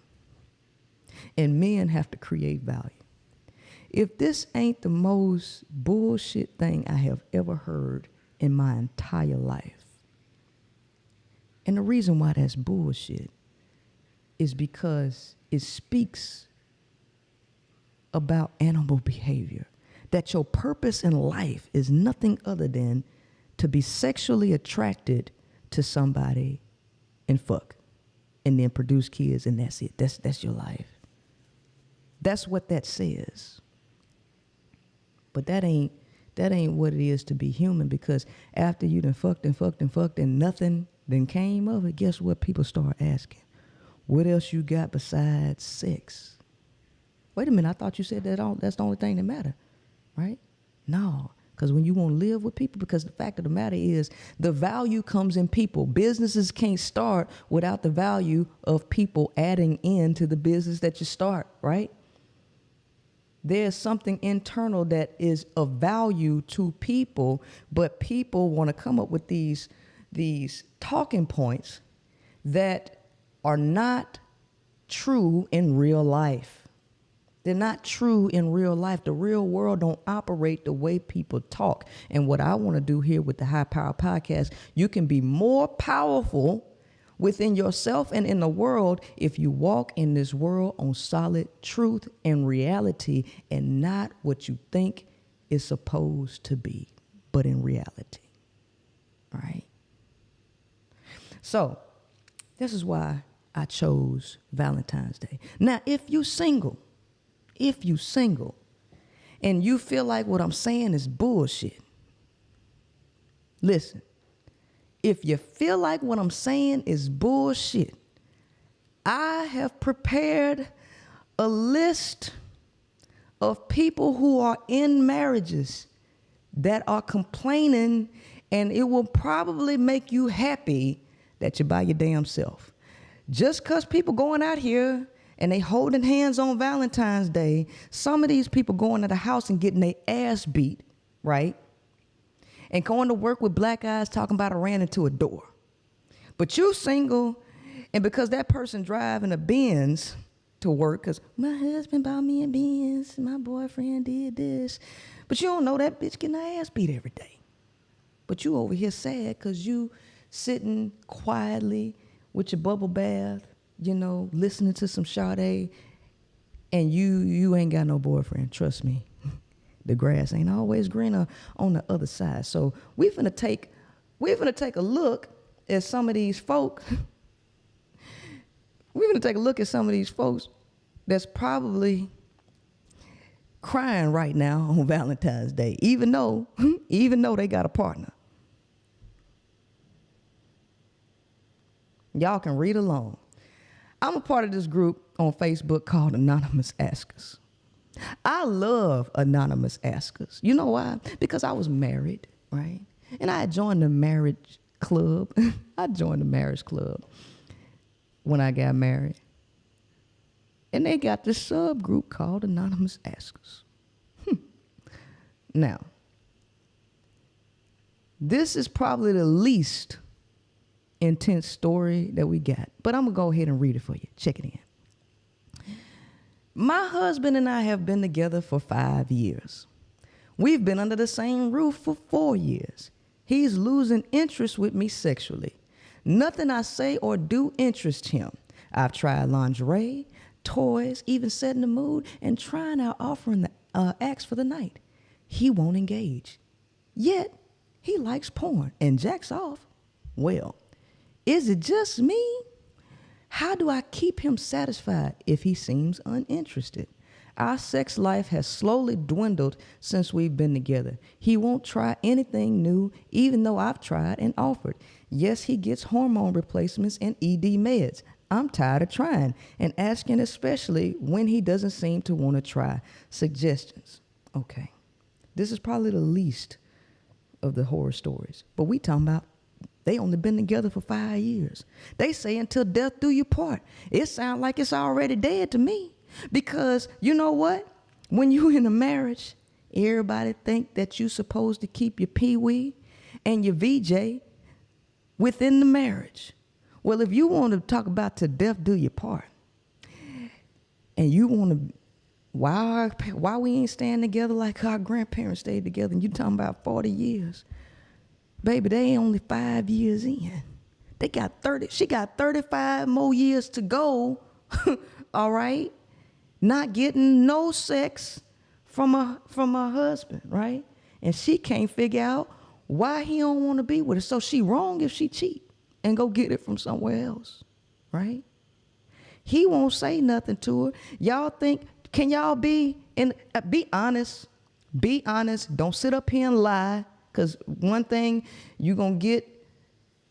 [SPEAKER 7] And men have to create value. If this ain't the most bullshit thing I have ever heard in my entire life, and the reason why that's bullshit is because it speaks about animal behavior, that your purpose in life is nothing other than to be sexually attracted to somebody and fuck, and then produce kids, and that's it. That's your life. That's what that says. But that ain't what it is to be human, because after you done fucked and nothing then came of it, guess what? People start asking, what else you got besides sex? Wait a minute, I thought you said that's the only thing that matter, right? No, because when you want to live with people, because the fact of the matter is the value comes in people. Businesses can't start without the value of people adding in to the business that you start, right? There's something internal that is of value to people, but people want to come up with these these talking points that are not true in real life. They're not true in real life. The real world don't operate the way people talk. And what I want to do here with the High Power Podcast, you can be more powerful within yourself and in the world if you walk in this world on solid truth and reality and not what you think is supposed to be, but in reality. All right? So, this is why I chose Valentine's Day. Now, if you single, and you feel like what I'm saying is bullshit, listen. If you feel like what I'm saying is bullshit, I have prepared a list of people who are in marriages that are complaining, and it will probably make you happy that you're by your damn self. Just because people going out here and they holding hands on Valentine's Day, some of these people going to the house and getting their ass beat, right? And going to work with black eyes talking about I ran into a door. But you single, and because that person driving a Benz to work, because my husband bought me a Benz, my boyfriend did this. But you don't know that bitch getting her ass beat every day. But you over here sad because you sitting quietly with your bubble bath, you know, listening to some Sade, and you ain't got no boyfriend, trust me. The grass ain't always greener on the other side. So we're finna take a look at some of these folk. We're gonna take a look at some of these folks that's probably crying right now on Valentine's Day, even though they got a partner. Y'all can read along. I'm a part of this group on Facebook called Anonymous Askers. I love anonymous askers. You know why? Because I was married, right? And I joined the marriage club. I joined the marriage club when I got married. And they got this subgroup called Anonymous Askers. Now, this is probably the least intense story that we got, but I'm going to go ahead and read it for you. Check it in. My husband and I have been together for 5 years. We've been under the same roof for 4 years. He's losing interest with me sexually. Nothing I say or do interests him. I've tried lingerie, toys, even setting the mood, and trying out offering the acts for the night. He won't engage. Yet, he likes porn and jacks off. Well, is it just me? How do I keep him satisfied if he seems uninterested? Our sex life has slowly dwindled since we've been together. He won't try anything new, even though I've tried and offered. Yes, he gets hormone replacements and ED meds. I'm tired of trying and asking, especially when he doesn't seem to want to try. Suggestions. Okay. This is probably the least of the horror stories, but we talking about they only been together for 5 years. They say until death do you part. It sounds like it's already dead to me. Because you know what? When you in a marriage, everybody think that you supposed to keep your pee-wee and your VJ within the marriage. Well, if you want to talk about till death do you part, and you want to, why we ain't staying together like our grandparents stayed together, and you talking about 40 years. Baby, they ain't only 5 years in. She got 35 more years to go, all right? Not getting no sex from her husband, right? And she can't figure out why he don't want to be with her. So she wrong if she cheat and go get it from somewhere else, right? He won't say nothing to her. Y'all think, can y'all be honest? Be honest. Don't sit up here and lie. Because one thing you're going to get,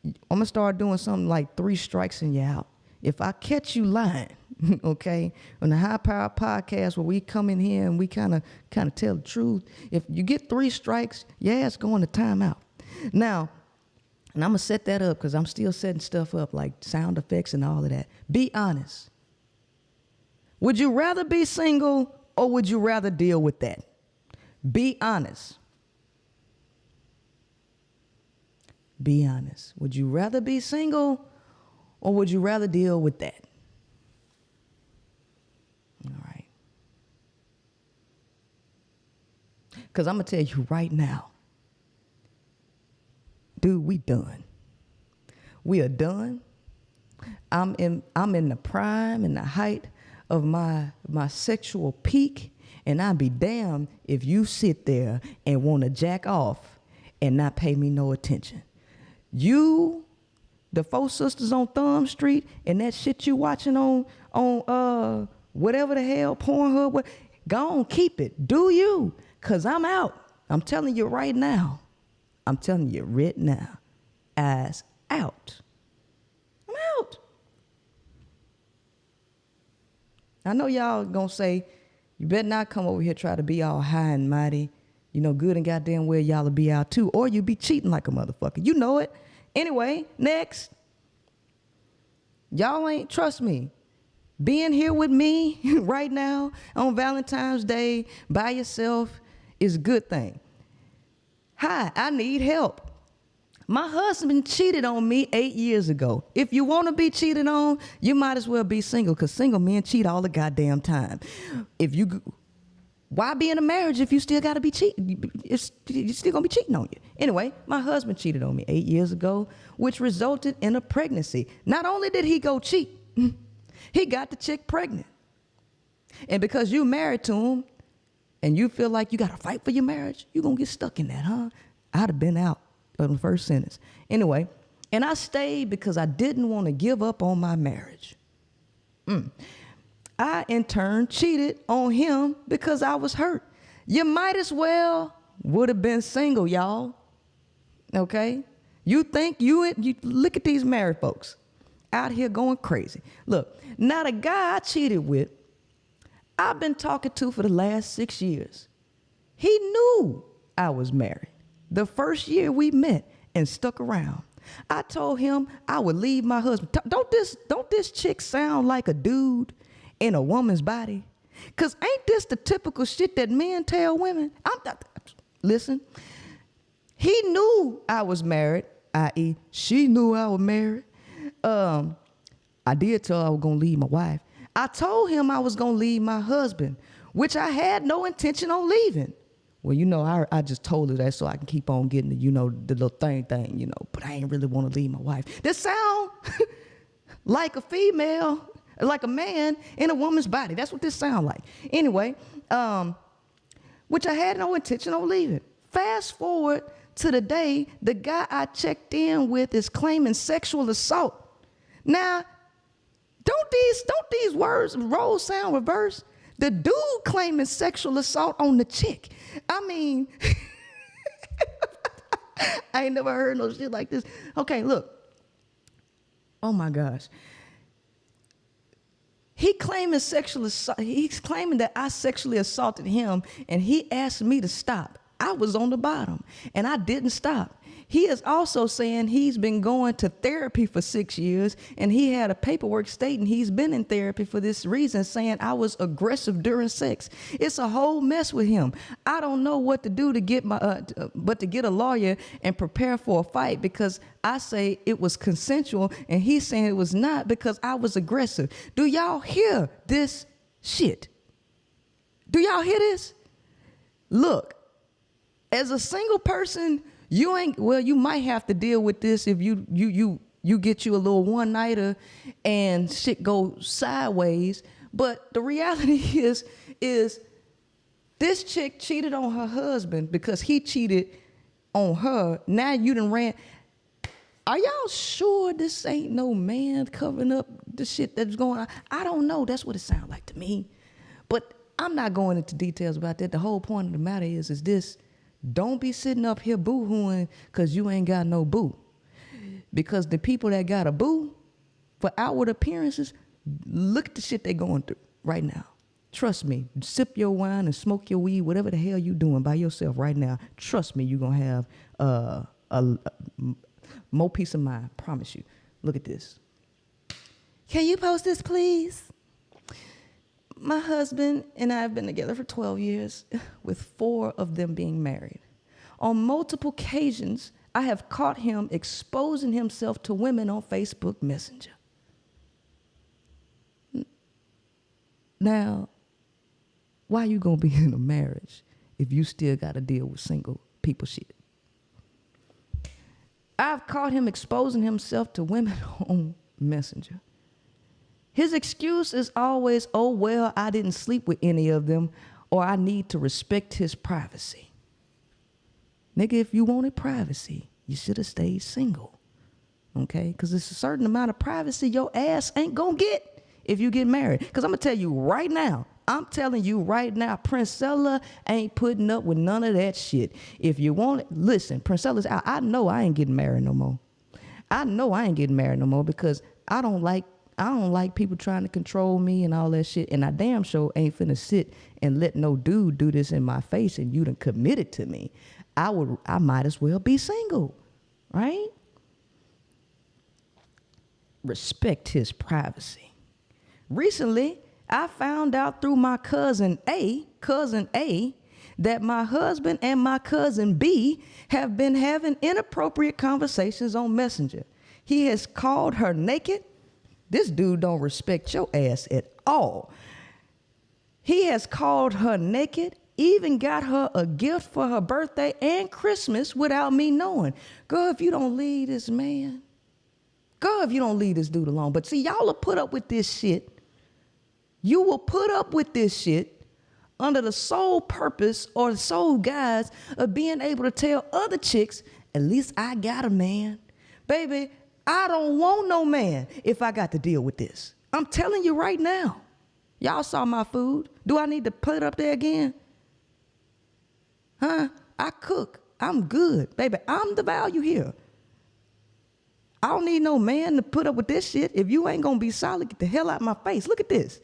[SPEAKER 7] I'm going to start doing something like 3 strikes and you're out. If I catch you lying, okay, on the High Power Podcast where we come in here and we kind of tell the truth, if you get 3 strikes, your ass going to timeout. Now, and I'm going to set that up because I'm still setting stuff up like sound effects and all of that. Be honest. Would you rather be single or would you rather deal with that? Be honest. Be honest. Would you rather be single or would you rather deal with that? All right. Because I'm going to tell you right now, dude, we done. We are done. I'm in the prime, in the height of my sexual peak, and I'd be damned if you sit there and want to jack off and not pay me no attention. You, the four sisters on Thumb Street, and that shit you watching on whatever the hell, Pornhub, go on, keep it. Do you? Because I'm out. I'm telling you right now. I'm telling you right now. Eyes out. I'm out. I know y'all gonna say, you better not come over here try to be all high and mighty. You know good and goddamn well y'all will be out too. Or you be cheating like a motherfucker. You know it. Anyway, next. Y'all ain't, trust me, being here with me right now on Valentine's Day by yourself is a good thing. Hi, I need help. My husband cheated on me 8 years ago. If you want to be cheated on, you might as well be single, because single men cheat all the goddamn time. Why be in a marriage if you still got to be cheating? You're still going to be cheating on you. Anyway, my husband cheated on me 8 years ago, which resulted in a pregnancy. Not only did he go cheat, he got the chick pregnant. And because you married to him and you feel like you got to fight for your marriage, you're going to get stuck in that, huh? I'd have been out on the first sentence. Anyway, and I stayed because I didn't want to give up on my marriage. I, in turn, cheated on him because I was hurt. You might as well would have been single, y'all. Okay? You think you look at these married folks out here going crazy. Look, now the guy I cheated with, I've been talking to for the last 6 years. He knew I was married the first year we met and stuck around. I told him I would leave my husband. Don't this chick sound like a dude in a woman's body? Because ain't this the typical shit that men tell women? Listen, he knew I was married, i.e. she knew I was married. I did tell her I was going to leave my wife. I told him I was going to leave my husband, which I had no intention on leaving. Well, you know, I just told her that so I can keep on getting the, you know, the little thing, you know, but I ain't really want to leave my wife. This sound like a female, like a man in a woman's body. That's what this sound like. Anyway, which I had no intention on leaving. Fast forward to the day the guy I checked in with is claiming sexual assault. Now, don't these roles sound reversed? The dude claiming sexual assault on the chick. I mean, I ain't never heard no shit like this. Okay, look. Oh my gosh. He claiming sexual assault. He's claiming that I sexually assaulted him, and he asked me to stop. I was on the bottom, and I didn't stop. He is also saying he's been going to therapy for 6 years, and he had a paperwork stating he's been in therapy for this reason, saying I was aggressive during sex. It's a whole mess with him. I don't know what to do to get but to get a lawyer and prepare for a fight, because I say it was consensual, and he's saying it was not because I was aggressive. Do y'all hear this shit? Do y'all hear this? Look, as a single person, you might have to deal with this if you get you a little one-nighter and shit goes sideways. But the reality is this chick cheated on her husband because he cheated on her. Now you done ran. Are y'all sure this ain't no man covering up the shit that's going on? I don't know. That's what it sounds like to me. But I'm not going into details about that. The whole point of the matter is this. Don't be sitting up here boo-hooing because you ain't got no boo. Because the people that got a boo, for outward appearances, look at the shit they going through right now. Trust me, sip your wine and smoke your weed, whatever the hell you doing by yourself right now. Trust me, you're going to have a more peace of mind, promise you. Look at this. Can you post this, please? My husband and I have been together for 12 years, with 4 of them being married. On multiple occasions, I have caught him exposing himself to women on Facebook Messenger. Now, why you gonna be in a marriage if you still gotta deal with single people shit? I've caught him exposing himself to women on Messenger. His excuse is always, oh, well, I didn't sleep with any of them, or I need to respect his privacy. Nigga, if you wanted privacy, you should have stayed single, okay? Because there's a certain amount of privacy your ass ain't gonna get if you get married. Because I'm gonna tell you right now, Princella ain't putting up with none of that shit. If you want it, listen, Princella's out. I know I ain't getting married no more. Because I don't like people trying to control me and all that shit. And I damn sure ain't finna sit and let no dude do this in my face and you done committed to me. I might as well be single, right? Respect his privacy. Recently, I found out through my cousin A, that my husband and my cousin B have been having inappropriate conversations on Messenger. He has called her naked. This dude don't respect your ass at all. He has called her naked, even got her a gift for her birthday and Christmas without me knowing. Girl, if you don't leave this man, if you don't leave this dude alone. But see, y'all will put up with this shit. You will put up with this shit under the sole purpose or the sole guise of being able to tell other chicks, at least I got a man. Baby, I don't want no man if I got to deal with this. I'm telling you right now. Y'all saw my food. Do I need to put it up there again? Huh? I cook. I'm good. Baby, I'm the value here. I don't need no man to put up with this shit. If you ain't gonna be solid, get the hell out of my face. Look at this.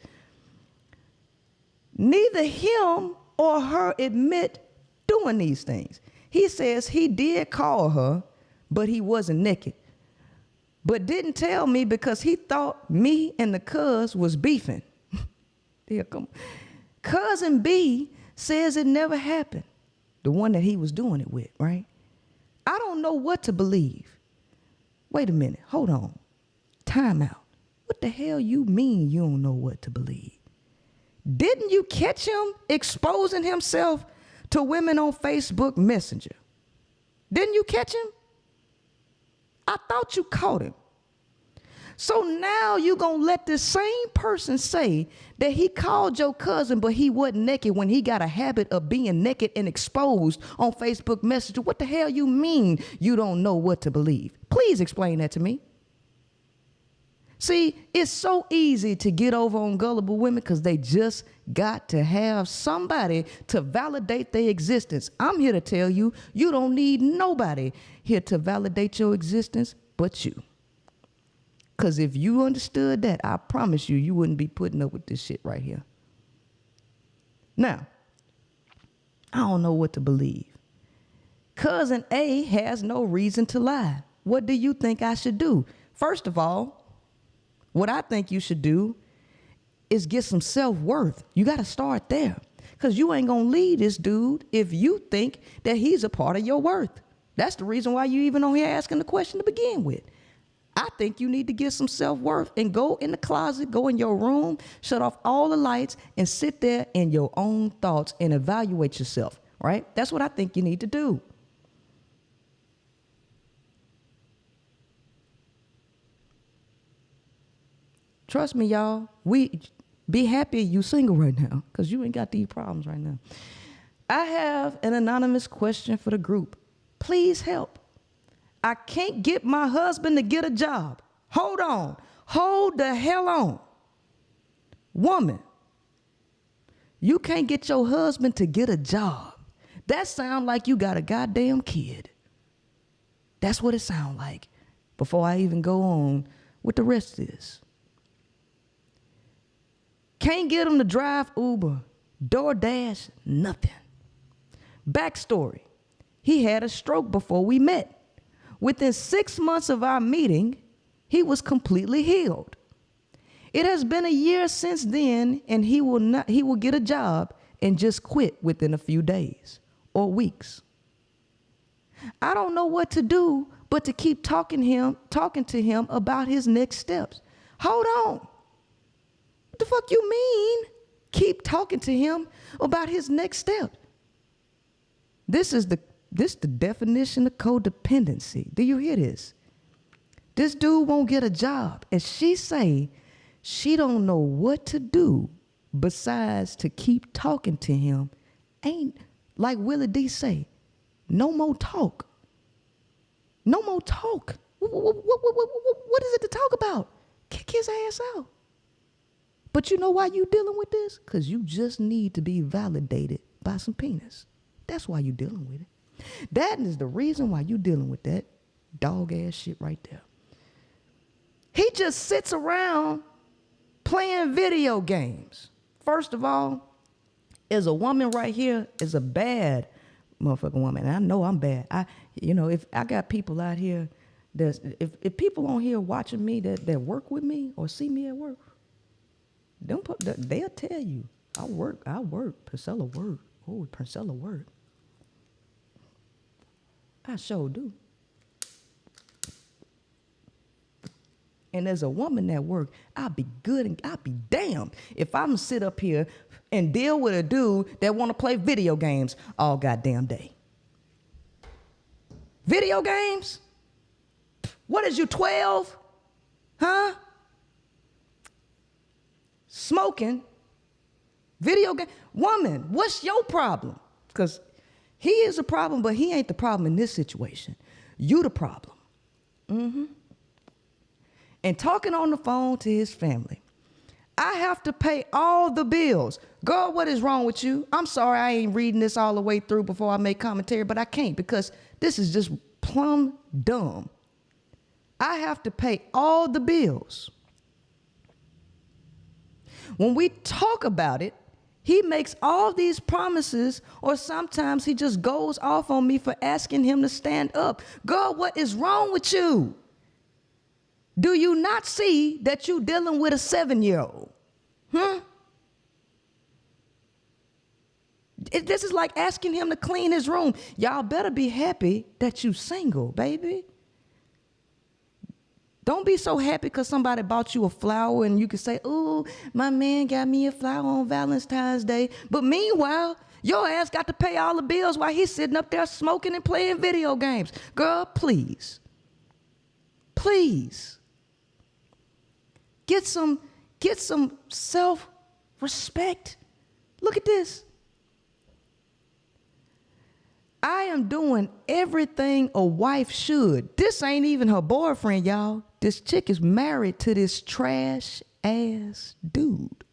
[SPEAKER 7] Neither him or her admit doing these things. He says he did call her, but he wasn't naked. But didn't tell me because he thought me and the cuz was beefing. Here come. Cousin B says it never happened. The one that he was doing it with, right? I don't know what to believe. Wait a minute, hold on. Time out. What the hell you mean you don't know what to believe? Didn't you catch him exposing himself to women on Facebook Messenger? Didn't you catch him? I thought you caught him. So now you gonna let this same person say that he called your cousin, but he wasn't naked when he got a habit of being naked and exposed on Facebook Messenger. What the hell you mean you don't know what to believe? Please explain that to me. See, it's so easy to get over on gullible women because they just got to have somebody to validate their existence. I'm here to tell you, you don't need nobody here to validate your existence but you. Because if you understood that, I promise you, you wouldn't be putting up with this shit right here. Now, I don't know what to believe. Cousin A has no reason to lie. What do you think I should do? First of all, what I think you should do is get some self-worth. You got to start there. Because you ain't going to leave this dude if you think that he's a part of your worth. That's the reason why you even on here asking the question to begin with. I think you need to get some self-worth and go in the closet, go in your room, shut off all the lights, and sit there in your own thoughts and evaluate yourself, right? That's what I think you need to do. Trust me, y'all. Be happy you single right now because you ain't got these problems right now. I have an anonymous question for the group. Please help. I can't get my husband to get a job. Hold on. Hold the hell on. Woman, you can't get your husband to get a job. That sound like you got a goddamn kid. That's what it sound like before I even go on with the rest of this. Can't get him to drive Uber, DoorDash, nothing. Backstory. He had a stroke before we met. Within 6 months of our meeting, he was completely healed. It has been a year since then, and he will get a job and just quit within a few days or weeks. I don't know what to do but to keep talking to him about his next steps. Hold on. What the fuck you mean? Keep talking to him about his next step. This is the definition of codependency. Do you hear this? This dude won't get a job, and she say she don't know what to do besides to keep talking to him. Ain't like Willie D say, no more talk. No more talk. What is it to talk about? Kick his ass out. But you know why you dealing with this? Because you just need to be validated by some penis. That's why you dealing with it. That is the reason why you dealing with that dog ass shit right there. He just sits around playing video games. First of all, is a woman right here is a bad motherfucking woman. And I know I'm bad. If I got people out here if people on here watching me that work with me or see me at work, they'll tell you I work. Princella work. Oh, Princella work. I sure do. And as a woman that work, I'll be good and I'll be damned if I'm gonna sit up here and deal with a dude that want to play video games all goddamn day. Video games? What is you, 12? Huh? Smoking? Video game? Woman, what's your problem? Because he is a problem, but he ain't the problem in this situation. You the problem. Mm-hmm. And talking on the phone to his family. I have to pay all the bills. Girl, what is wrong with you? I'm sorry I ain't reading this all the way through before I make commentary, but I can't because this is just plumb dumb. I have to pay all the bills. When we talk about it, he makes all these promises, or sometimes he just goes off on me for asking him to stand up. Girl, what is wrong with you? Do you not see that you're dealing with a 7-year-old? This is like asking him to clean his room. Y'all better be happy that you single, baby. Don't be so happy because somebody bought you a flower and you can say, "Ooh, my man got me a flower on Valentine's Day." But meanwhile, your ass got to pay all the bills while he's sitting up there smoking and playing video games. Girl, please. Please. Get some self-respect. Look at this. I am doing everything a wife should. This ain't even her boyfriend, y'all. This chick is married to this trash ass dude.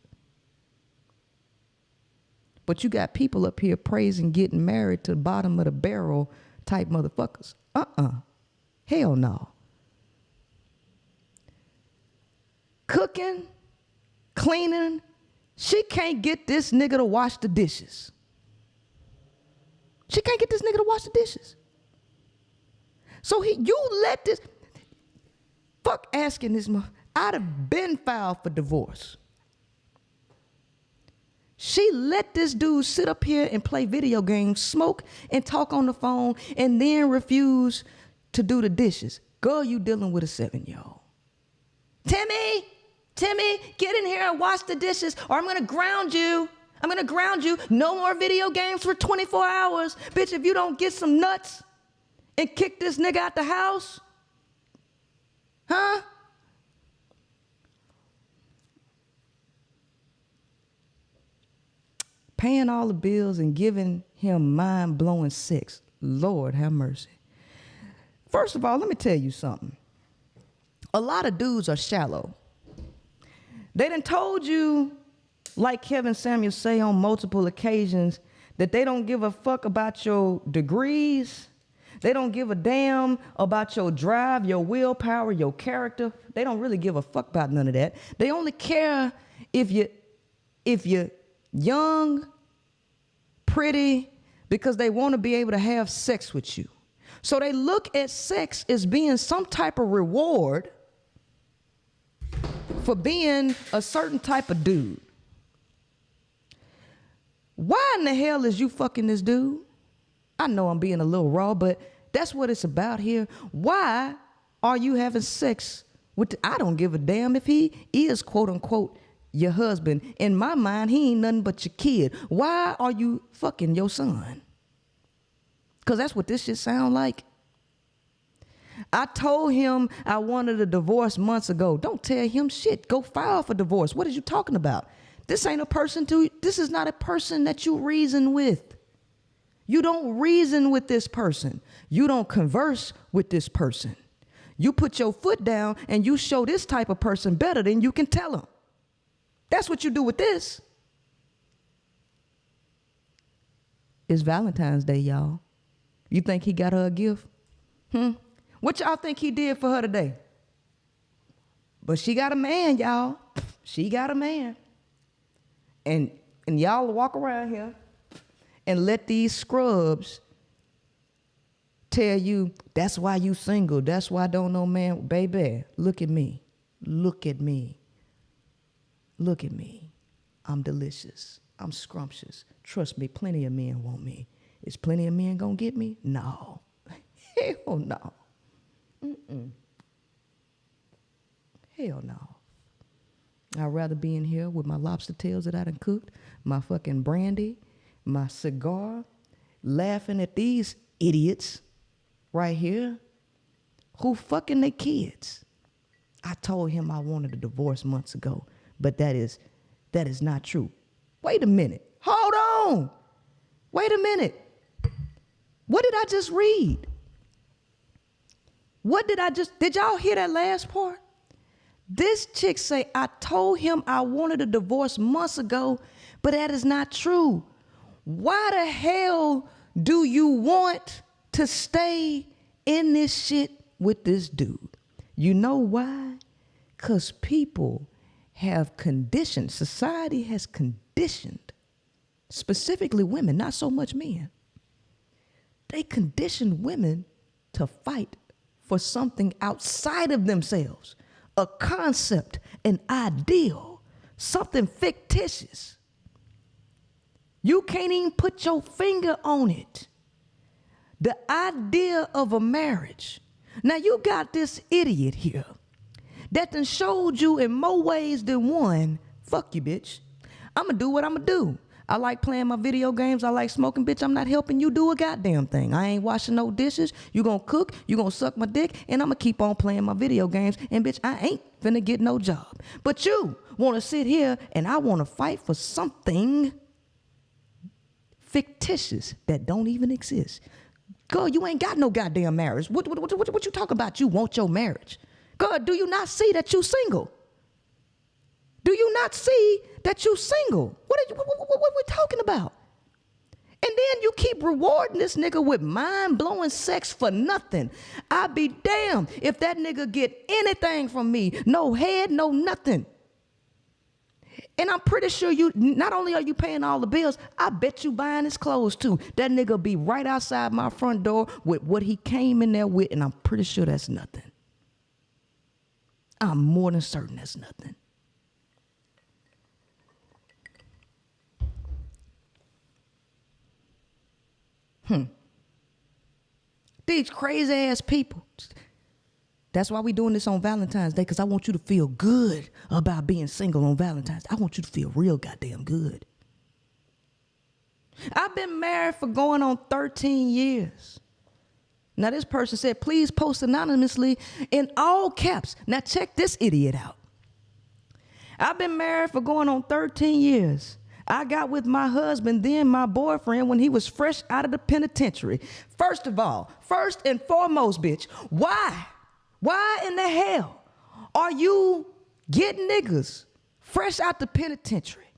[SPEAKER 7] But you got people up here praising getting married to the bottom of the barrel type motherfuckers. Hell no. Cooking, cleaning, she can't get this nigga to wash the dishes. She can't get this nigga to wash the dishes. So you let this, fuck asking this, I'd have been filed for divorce. She let this dude sit up here and play video games, smoke and talk on the phone, and then refuse to do the dishes. Girl, you dealing with a 7-year-old. Timmy, get in here and wash the dishes or I'm gonna ground you. No more video games for 24 hours. Bitch, if you don't get some nuts and kick this nigga out the house, huh? Paying all the bills and giving him mind-blowing sex. Lord have mercy. First of all, let me tell you something. A lot of dudes are shallow. They done told you, like Kevin Samuels say on multiple occasions, that they don't give a fuck about your degrees. They don't give a damn about your drive, your willpower, your character. They don't really give a fuck about none of that. They only care if you're young, pretty, because they want to be able to have sex with you. So they look at sex as being some type of reward for being a certain type of dude. Why in the hell is you fucking this dude? I know I'm being a little raw, but That's what it's about here. Why are you having sex with I don't give a damn if he is, quote unquote, your husband. In my mind, he ain't nothing but your kid. Why are you fucking your son? Because that's what this shit sound like. I told him I wanted a divorce months ago. Don't tell him shit. Go file for divorce. What are you talking about? This ain't a person this is not a person that you reason with. You don't reason with this person. You don't converse with this person. You put your foot down and you show this type of person better than you can tell him. That's what you do with this. It's Valentine's Day, y'all. You think he got her a gift? What y'all think he did for her today? But she got a man, y'all. She got a man. And y'all walk around here and let these scrubs tell you, that's why you single. That's why I don't know man. Baby, look at me. Look at me. Look at me. I'm delicious. I'm scrumptious. Trust me, plenty of men want me. Is plenty of men gonna get me? No. Hell no. Hell no. I'd rather be in here with my lobster tails that I done cooked, my fucking brandy, my cigar, laughing at these idiots right here who fucking their kids. I told him I wanted a divorce months ago, but that is not true. Wait a minute. Hold on. Wait a minute. What did I just read? Did y'all hear that last part? This chick say, I told him I wanted a divorce months ago, but that is not true. Why the hell do you want to stay in this shit with this dude? You know why? Because people have conditioned, society has conditioned, specifically women, not so much men. They conditioned women to fight for something outside of themselves, a concept, an ideal, something fictitious. You can't even put your finger on it. The idea of a marriage. Now you got this idiot here that done showed you in more ways than one, fuck you, bitch. I'm gonna do what I'm gonna do. I like playing my video games. I like smoking, bitch. I'm not helping you do a goddamn thing. I ain't washing no dishes. You gonna cook, you gonna suck my dick, and I'm gonna keep on playing my video games. And bitch, I ain't finna get no job. But you wanna sit here and I wanna fight for something fictitious that don't even exist. Girl, you ain't got no goddamn marriage. What you talk about? You want your marriage. Girl, do you not see that you single? Do you not see that you single? What are we talking about? And then you keep rewarding this nigga with mind-blowing sex for nothing. I'd be damned if that nigga get anything from me. No head, no nothing. And I'm pretty sure you, not only are you paying all the bills, I bet you buying his clothes too. That nigga be right outside my front door with what he came in there with, and I'm pretty sure that's nothing. I'm more than certain that's nothing. These crazy ass people. That's why we doing this on Valentine's Day, because I want you to feel good about being single on Valentine's Day. I want you to feel real goddamn good. I've been married for going on 13 years. Now this person said, please post anonymously in all caps. Now check this idiot out. I've been married for going on 13 years. I got with my husband, then my boyfriend, when he was fresh out of the penitentiary. First of all, first and foremost, bitch, why? Why in the hell are you getting niggas fresh out the penitentiary?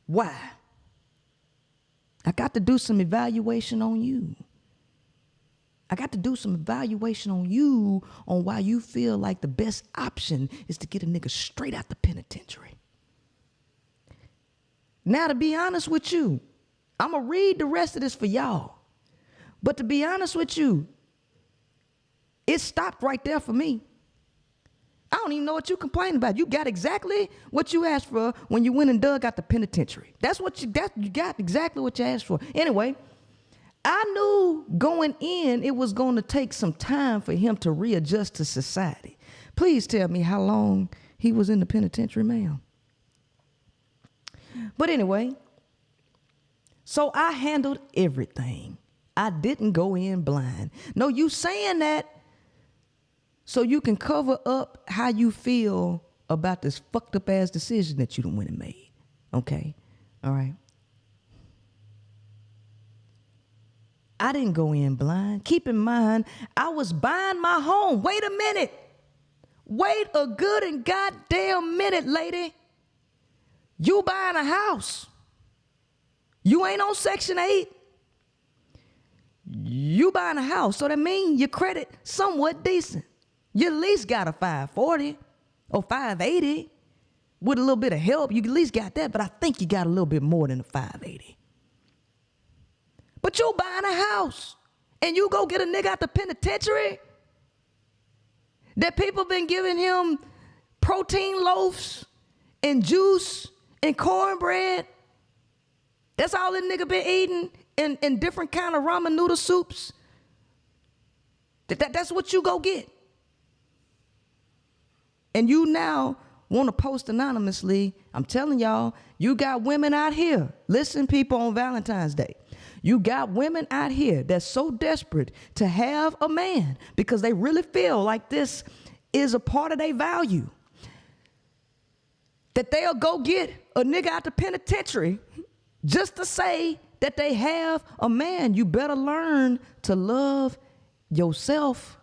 [SPEAKER 7] Why? I got to do some evaluation on you. I got to do some evaluation on you on why you feel like the best option is to get a nigga straight out the penitentiary. Now, to be honest with you, I'm going to read the rest of this for y'all. But to be honest with you, it stopped right there for me. I don't even know what you complaining about. You got exactly what you asked for when you went and dug out the penitentiary. You got exactly what you asked for. Anyway, I knew going in, it was going to take some time for him to readjust to society. Please tell me how long he was in the penitentiary, ma'am. But anyway, so I handled everything. I didn't go in blind. No, you saying that so you can cover up how you feel about this fucked up ass decision that you done went and made. Okay, all right. I didn't go in blind. Keep in mind, I was buying my home. Wait a minute. Wait a good and goddamn minute, lady. You buying a house. You ain't on Section 8. You buying a house. So that means your credit somewhat decent. You at least got a 540 or 580. With a little bit of help, you at least got that. But I think you got a little bit more than a 580. But you buying a house and you go get a nigga out the penitentiary that people been giving him protein loaves and juice and cornbread. That's all that nigga been eating in different kind of ramen noodle soups. That's what you go get. And you now want to post anonymously. I'm telling y'all, you got women out here. Listen, people, on Valentine's Day. You got women out here that's so desperate to have a man because they really feel like this is a part of their value, that they'll go get a nigga out the penitentiary just to say that they have a man. You better learn to love yourself,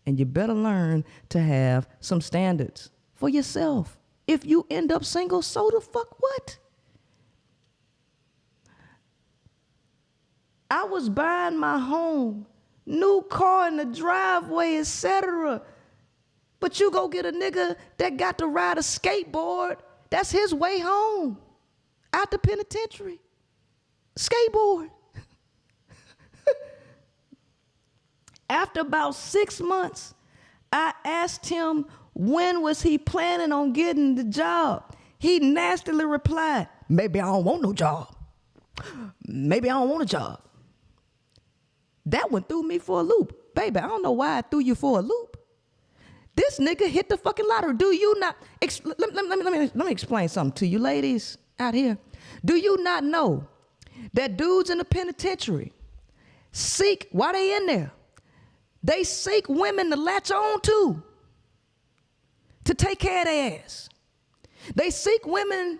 [SPEAKER 7] and you better learn to have some standards for yourself. If you end up single, so the fuck what? I was buying my home, new car in the driveway, etc. But you go get a nigga that got to ride a skateboard. That's his way home, out the penitentiary. Skateboard. After about 6 months, I asked him when was he planning on getting the job. He nastily replied, maybe I don't want no job. Maybe I don't want a job. That one threw me for a loop. Baby, I don't know why I threw you for a loop. This nigga hit the fucking lottery. Do you not, let me explain something to you ladies out here. Do you not know that dudes in the penitentiary seek, while they in there, they seek women to latch on to take care of their ass. They seek women,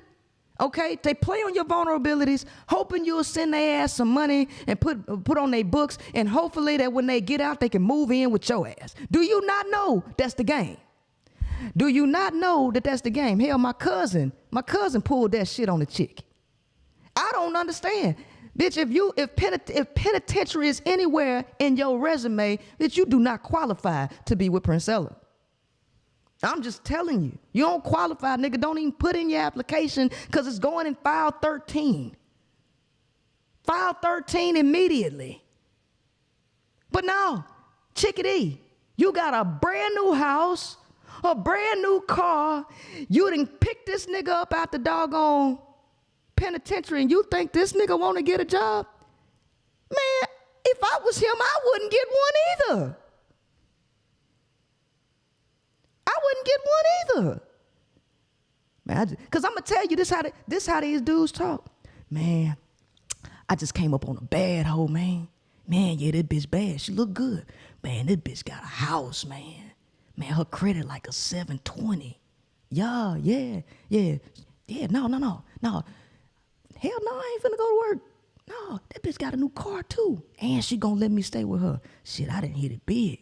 [SPEAKER 7] okay, they play on your vulnerabilities, hoping you'll send their ass some money and put on their books, and hopefully that when they get out, they can move in with your ass. Do you not know that's the game? Do you not know that that's the game? Hell, my cousin pulled that shit on the chick. I don't understand. Bitch, if penitentiary is anywhere in your resume, bitch, you do not qualify to be with Princella. I'm just telling you. You don't qualify, nigga. Don't even put in your application because it's going in file 13. File 13 immediately. But no, chickadee, you got a brand new house, a brand new car. You done pick this nigga up out the doggone penitentiary and you think this nigga want to get a job? Man, if I was him, I wouldn't get one either. I wouldn't get one either. Man, because I'm going to tell you, this how these dudes talk. Man, I just came up on a bad hoe, man. Man, yeah, that bitch bad. She look good. Man, this bitch got a house, man. Man, her credit like a 720. Yeah. No. Hell no, I ain't finna go to work. No, that bitch got a new car too. And she gonna let me stay with her. Shit, I didn't hit it big.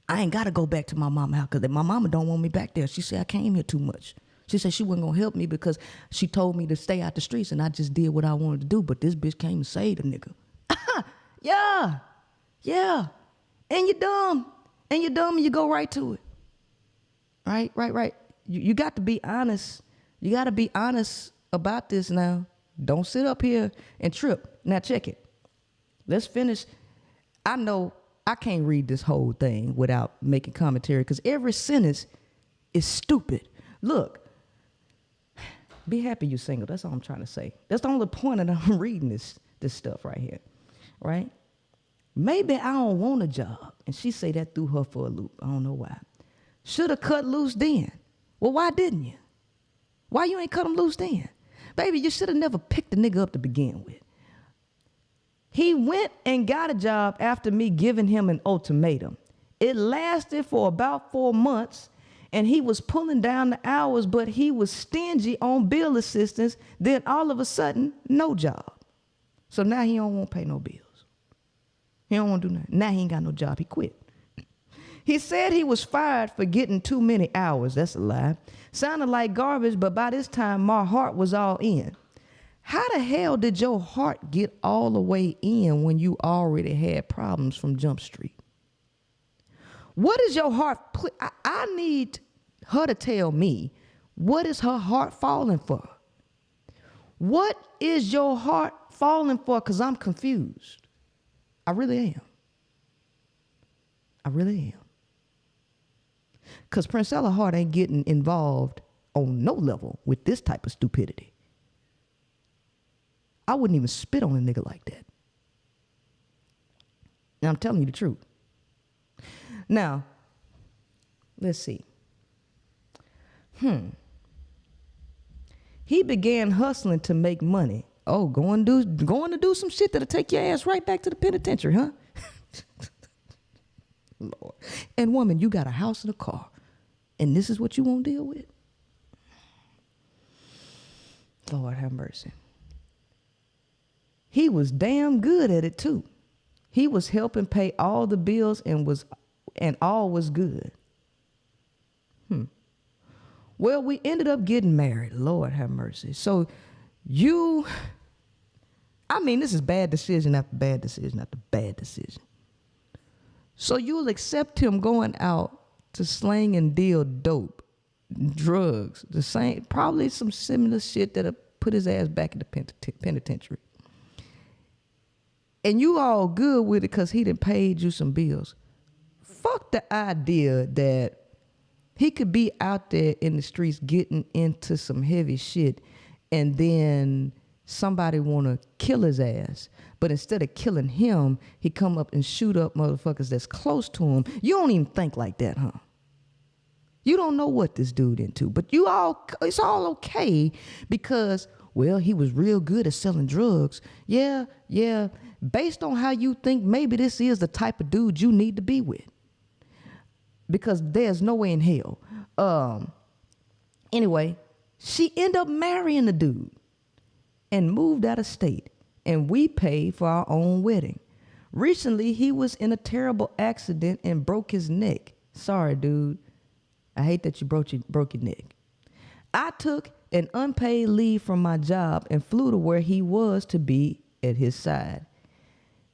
[SPEAKER 7] I ain't gotta go back to my mama's house because my mama don't want me back there. She said I came here too much. She said she wasn't gonna help me because she told me to stay out the streets and I just did what I wanted to do. But this bitch came and saved the nigga. Yeah. And you're dumb. And you go right to it. Right. You got to be honest. You got to be honest about this now. Don't sit up here and trip. Now check it. Let's finish. I know I can't read this whole thing without making commentary because every sentence is stupid. Look, be happy you're single. That's all I'm trying to say. That's the only point that I'm reading this stuff right here. right? Maybe I don't want a job. And she say that threw her for a loop. I don't know why. Should have cut loose then. Well, why didn't you? Why you ain't cut him loose then? Baby, you should have never picked the nigga up to begin with. He went and got a job after me giving him an ultimatum. It lasted for about 4 months, and he was pulling down the hours, but he was stingy on bill assistance. Then all of a sudden, no job. So now he don't want to pay no bills. He don't want to do nothing. Now he ain't got no job. He quit. He said he was fired for getting too many hours. That's a lie. Sounded like garbage, but by this time, my heart was all in. How the hell did your heart get all the way in when you already had problems from Jump Street? What is your heart? I need her to tell me, what is her heart falling for? What is your heart falling for? Because I'm confused. I really am. I really am. Because Princella heart ain't getting involved on no level with this type of stupidity. I wouldn't even spit on a nigga like that. Now, I'm telling you the truth. Now, let's see. He began hustling to make money. Oh, going to do some shit that'll take your ass right back to the penitentiary, huh? Lord. And woman, you got a house and a car, and this is what you won't deal with? Lord have mercy. He was damn good at it too. He was helping pay all the bills and all was good. Well, we ended up getting married. Lord have mercy. So this is bad decision after bad decision after bad decision. So you'll accept him going out to slang and deal dope, drugs, the same, probably some similar shit that'll put his ass back in the penitentiary. And you all good with it because he done paid you some bills. Fuck the idea that he could be out there in the streets getting into some heavy shit and then somebody want to kill his ass. But instead of killing him, he come up and shoot up motherfuckers that's close to him. You don't even think like that, huh? You don't know what this dude into. But it's all okay because, well, he was real good at selling drugs. Yeah. Based on how you think, maybe this is the type of dude you need to be with. Because there's no way in hell. Anyway, she ended up marrying the dude and moved out of state. And we paid for our own wedding. Recently, he was in a terrible accident and broke his neck. Sorry, dude. I hate that you broke your neck. I took an unpaid leave from my job and flew to where he was to be at his side.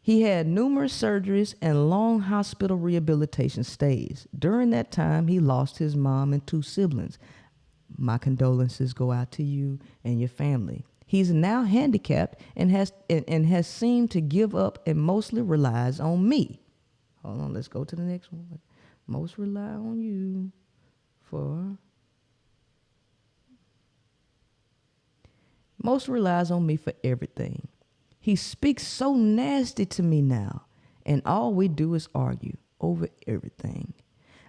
[SPEAKER 7] He had numerous surgeries and long hospital rehabilitation stays. During that time, he lost his mom and 2 siblings. My condolences go out to you and your family. He's now handicapped and has seemed to give up and mostly relies on me. Hold on, let's go to the next one. Most rely on you Most relies on me for everything. He speaks so nasty to me now, and all we do is argue over everything.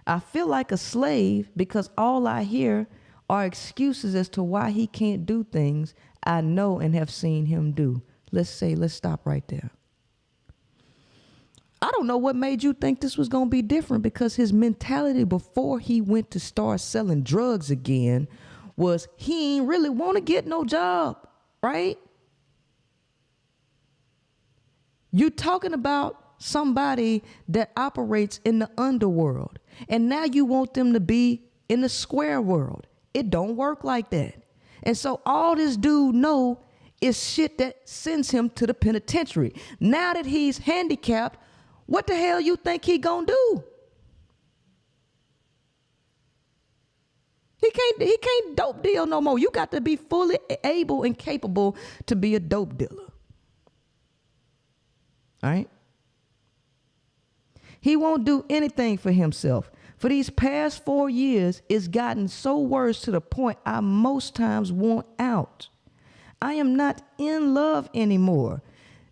[SPEAKER 7] I feel like a slave because all I hear are excuses as to why he can't do things I know and have seen him do. Let's stop right there. I don't know what made you think this was going to be different because his mentality before he went to start selling drugs again was he ain't really want to get no job, right? You talking about somebody that operates in the underworld, and now you want them to be in the square world. It don't work like that. And so all this dude know is shit that sends him to the penitentiary. Now that he's handicapped, what the hell you think he gonna do? He can't dope deal no more. You got to be fully able and capable to be a dope dealer. All right? He won't do anything for himself. For these past 4 years, it's gotten so worse to the point I most times want out. I am not in love anymore.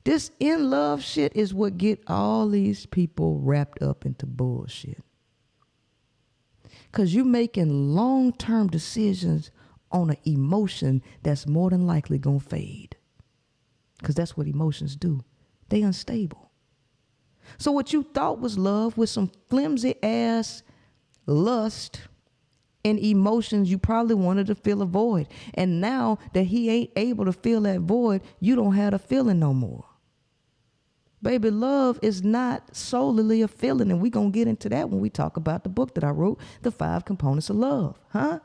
[SPEAKER 7] This in love shit is what get all these people wrapped up into bullshit. Because you making long-term decisions on an emotion that's more than likely going to fade. Because that's what emotions do. They unstable. So what you thought was love with some flimsy ass lust and emotions you probably wanted to fill a void. And now that he ain't able to fill that void, you don't have a feeling no more. Baby, love is not solely a feeling, and we're going to get into that when we talk about the book that I wrote, The 5 Components of Love, huh?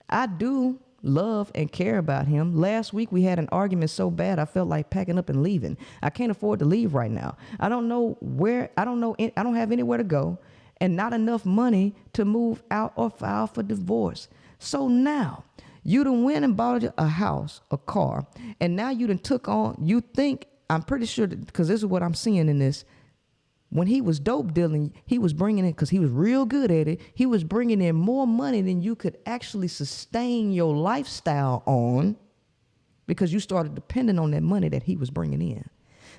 [SPEAKER 7] I do love and care about him. Last week we had an argument so bad I felt like packing up and leaving. I can't afford to leave right now. I don't have anywhere to go and not enough money to move out or file for divorce. So now you done went and bought a house, a car, and now you done took on, I'm pretty sure, because this is what I'm seeing in this, when he was dope dealing, he was bringing in, because he was real good at it, he was bringing in more money than you could actually sustain your lifestyle on, because you started depending on that money that he was bringing in.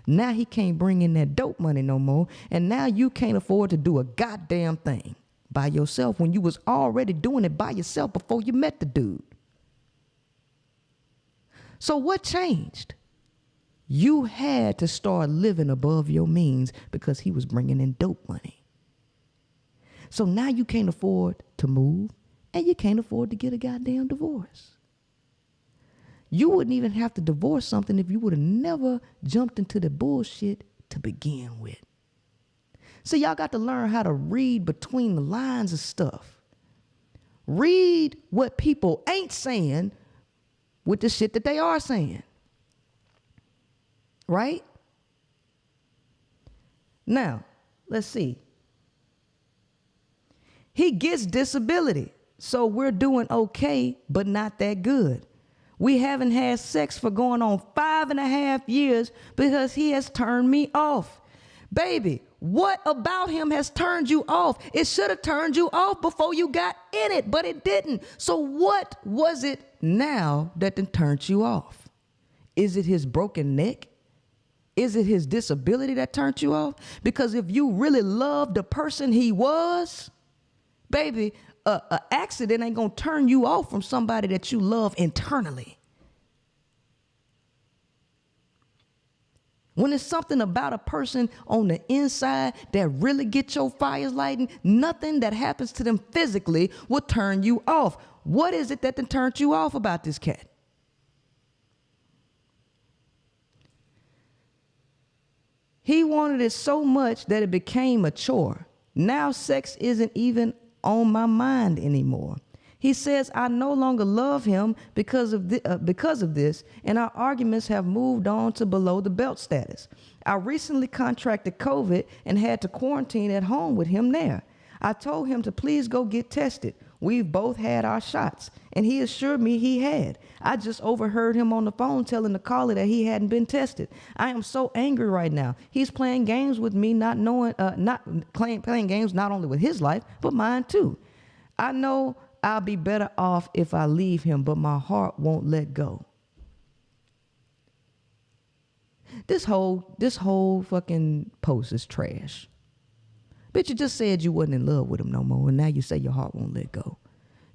[SPEAKER 7] Now he can't bring in that dope money no more, and now you can't afford to do a goddamn thing by yourself when you was already doing it by yourself before you met the dude. So what changed? You had to start living above your means because he was bringing in dope money. So now you can't afford to move and you can't afford to get a goddamn divorce. You wouldn't even have to divorce something if you would have never jumped into the bullshit to begin with. So y'all got to learn how to read between the lines of stuff. Read what people ain't saying with the shit that they are saying. Right? Now, let's see. He gets disability, so we're doing okay, but not that good. We haven't had sex for going on 5.5 years because he has turned me off. Baby, what about him has turned you off? It should have turned you off before you got in it, but it didn't. So what was it now that then turned you off? Is it his broken neck? Is it his disability that turned you off? Because if you really loved the person he was, baby, an accident ain't gonna turn you off from somebody that you love internally. When it's something about a person on the inside that really gets your fires lighting, nothing that happens to them physically will turn you off. What is it that then turned you off about this cat? He wanted it so much that it became a chore. Now sex isn't even on my mind anymore. He says I no longer love him because of this, and our arguments have moved on to below the belt status. I recently contracted COVID and had to quarantine at home with him there. I told him to please go get tested. We've both had our shots, and he assured me he had. I just overheard him on the phone telling the caller that he hadn't been tested. I am so angry right now. He's playing games with me, playing games not only with his life, but mine too. I know I'll be better off if I leave him, but my heart won't let go. This whole fucking post is trash. Bitch, you just said you wasn't in love with him no more, and now you say your heart won't let go.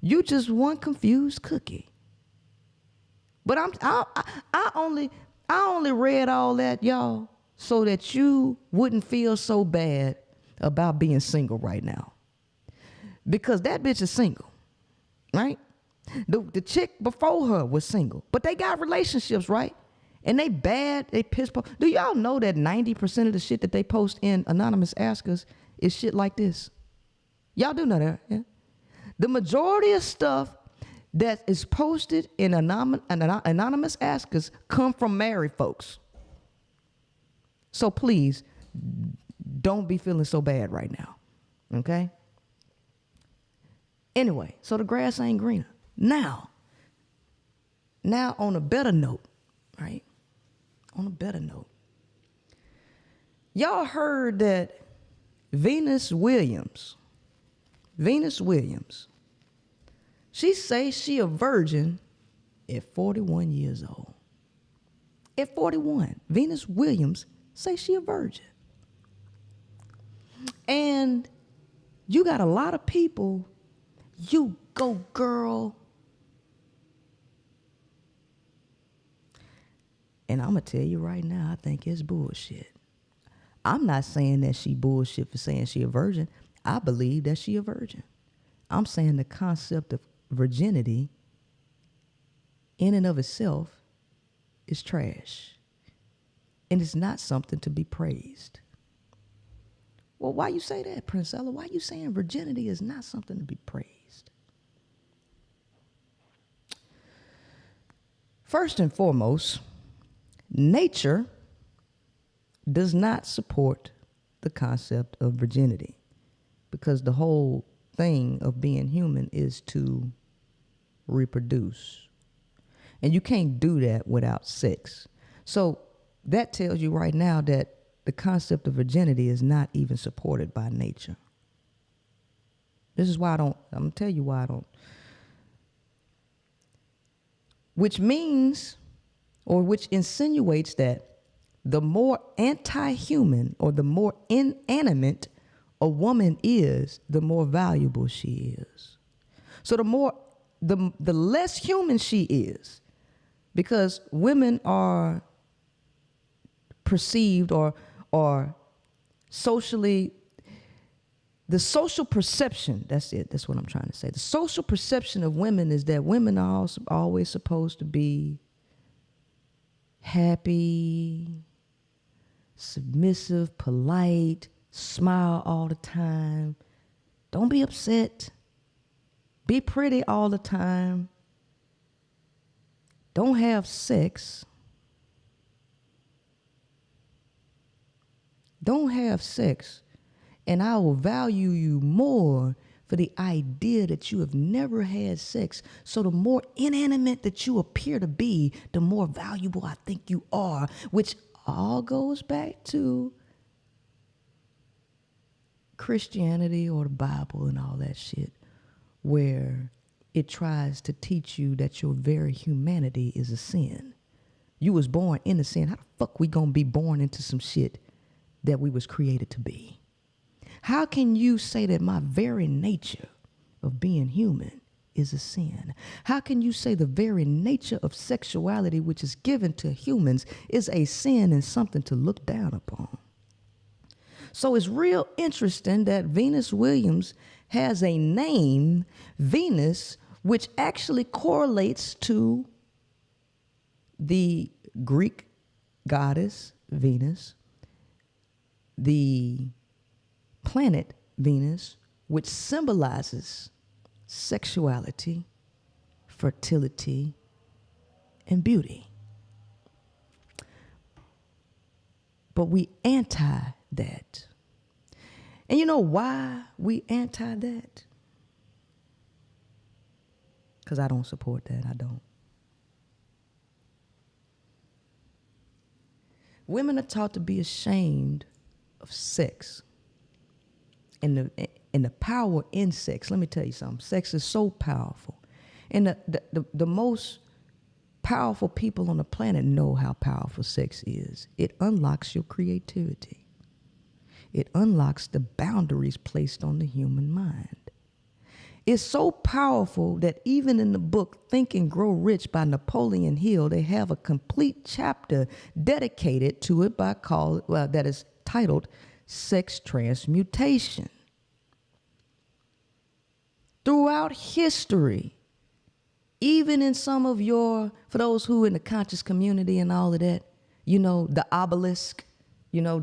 [SPEAKER 7] You just one confused cookie. But I only read all that, y'all, so that you wouldn't feel so bad about being single right now. Because that bitch is single, right? The chick before her was single, but they got relationships, right? And they bad, they piss poor. Do y'all know that 90% of the shit that they post in Anonymous Askers is shit like this? Y'all do know that, yeah? The majority of stuff that is posted in Anonymous Askers come from married folks. So please, don't be feeling so bad right now, okay? Anyway, so the grass ain't greener. Now on a better note, right? On a better note. Y'all heard that Venus Williams, she say she a virgin at 41 years old. At 41, Venus Williams say she a virgin. And you got a lot of people, you go girl. And I'm going to tell you right now, I think it's bullshit. I'm not saying that she bullshit for saying she a virgin. I believe that she a virgin. I'm saying the concept of virginity in and of itself is trash. And it's not something to be praised. Well, why you say that, Princella? Why you saying virginity is not something to be praised? First and foremost, nature does not support the concept of virginity, because the whole thing of being human is to reproduce. And you can't do that without sex. So that tells you right now that the concept of virginity is not even supported by nature. This is why I'm going to tell you why I don't. Which means, or which insinuates that the more anti-human or the more inanimate a woman is, the more valuable she is. So the less human she is, because women are perceived or socially, the social perception, that's what I'm trying to say. The social perception of women is that women are also always supposed to be happy, submissive, polite, smile all the time, don't be upset, be pretty all the time, don't have sex, and I will value you more for the idea that you have never had sex. So the more inanimate that you appear to be, the more valuable I think you are, which all goes back to Christianity or the Bible and all that shit, where it tries to teach you that your very humanity is a sin. You was born in a sin. How the fuck we gonna be born into some shit that we was created to be? How can you say that my very nature of being human is a sin? How can you say the very nature of sexuality, which is given to humans, is a sin and something to look down upon? So it's real interesting that Venus Williams has a name, Venus, which actually correlates to the Greek goddess Venus, the planet Venus, which symbolizes sexuality, fertility, and beauty. But we anti that. And you know why we anti that? Because I don't support that. I don't. Women are taught to be ashamed of sex and the power in sex. Let me tell you something. Sex is so powerful. And the most powerful people on the planet know how powerful sex is. It unlocks your creativity. It unlocks the boundaries placed on the human mind. It's so powerful that even in the book Think and Grow Rich by Napoleon Hill, they have a complete chapter dedicated to it that is titled Sex Transmutation. Throughout history, even in some of for those who in the conscious community and all of that, the obelisk, you know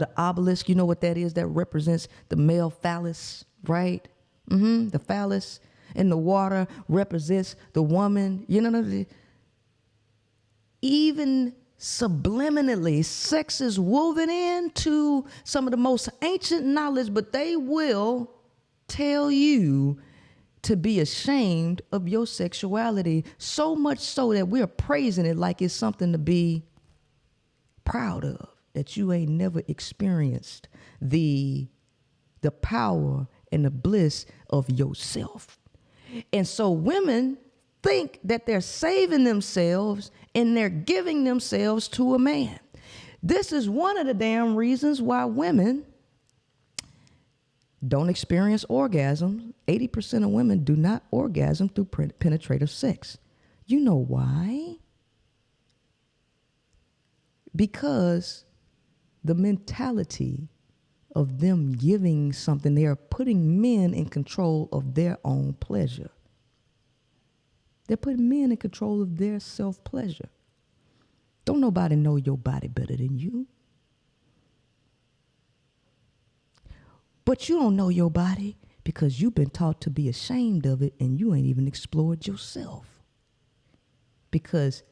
[SPEAKER 7] what that is? That represents the male phallus, right? The phallus in the water represents the woman, even subliminally, sex is woven into some of the most ancient knowledge, but they will tell you to be ashamed of your sexuality, so much so that we're praising it like it's something to be proud of, that you ain't never experienced the power and the bliss of yourself. And so women think that they're saving themselves and they're giving themselves to a man. This is one of the damn reasons why women don't experience orgasms. 80% of women do not orgasm through penetrative sex. You know why? Because the mentality of them giving something, they are putting men in control of their own pleasure. They're putting men in control of their self-pleasure. Don't nobody know your body better than you. But you don't know your body because you've been taught to be ashamed of it and you ain't even explored yourself. Because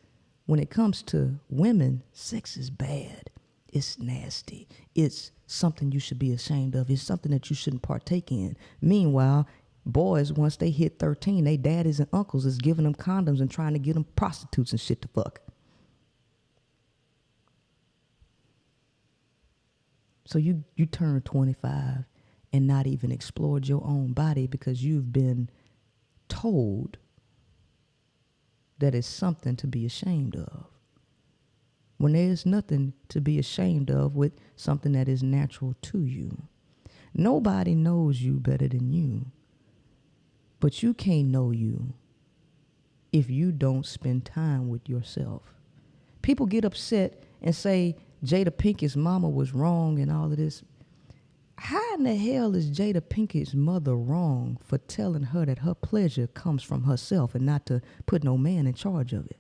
[SPEAKER 7] when it comes to women, sex is bad. It's nasty. It's something you should be ashamed of. It's something that you shouldn't partake in. Meanwhile, boys, once they hit 13, they daddies and uncles is giving them condoms and trying to get them prostitutes and shit to fuck. So you turn 25 and not even explored your own body because you've been told that it's something to be ashamed of. When there's nothing to be ashamed of with something that is natural to you. Nobody knows you better than you. But you can't know you if you don't spend time with yourself. People get upset and say Jada Pinkett's mama was wrong and all of this. How in the hell is Jada Pinkett's mother wrong for telling her that her pleasure comes from herself and not to put no man in charge of it?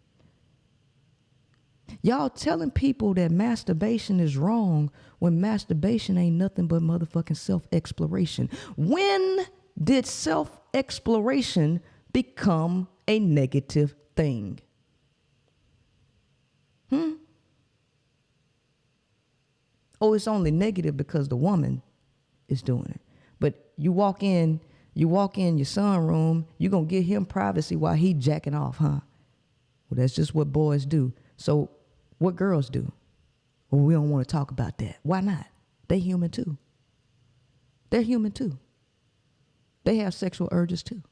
[SPEAKER 7] Y'all telling people that masturbation is wrong when masturbation ain't nothing but motherfucking self-exploration. When did self-exploration become a negative thing? Oh, it's only negative because the woman is doing it. But you walk in your son room, you're going to give him privacy while he jacking off, huh? Well, that's just what boys do. So what girls do? Well, we don't want to talk about that. Why not? They human too. They're human too. They have sexual urges too.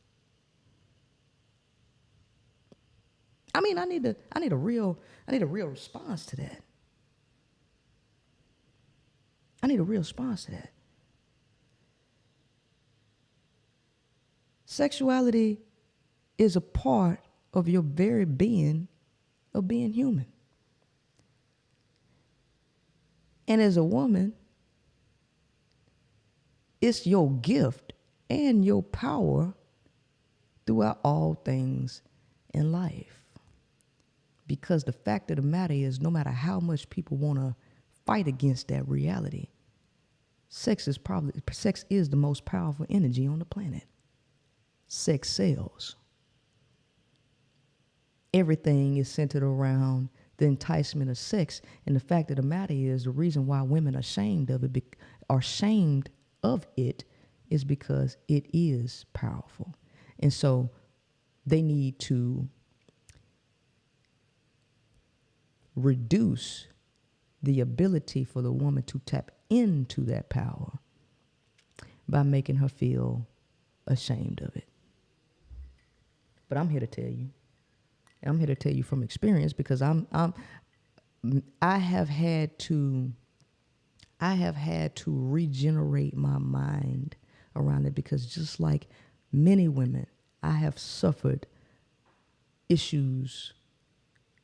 [SPEAKER 7] I mean, I need a real response to that. I need a real response to that. Sexuality is a part of your very being of being human. And as a woman, it's your gift and your power throughout all things in life. Because the fact of the matter is, no matter how much people want to fight against that reality, sex is the most powerful energy on the planet. Sex sells. Everything is centered around the enticement of sex. And the fact of the matter is, the reason why women are ashamed of it is because it is powerful. And so they need to reduce the ability for the woman to tap into that power by making her feel ashamed of it. But I'm here to tell you from experience, because I have had to regenerate my mind around it, because just like many women, I have suffered issues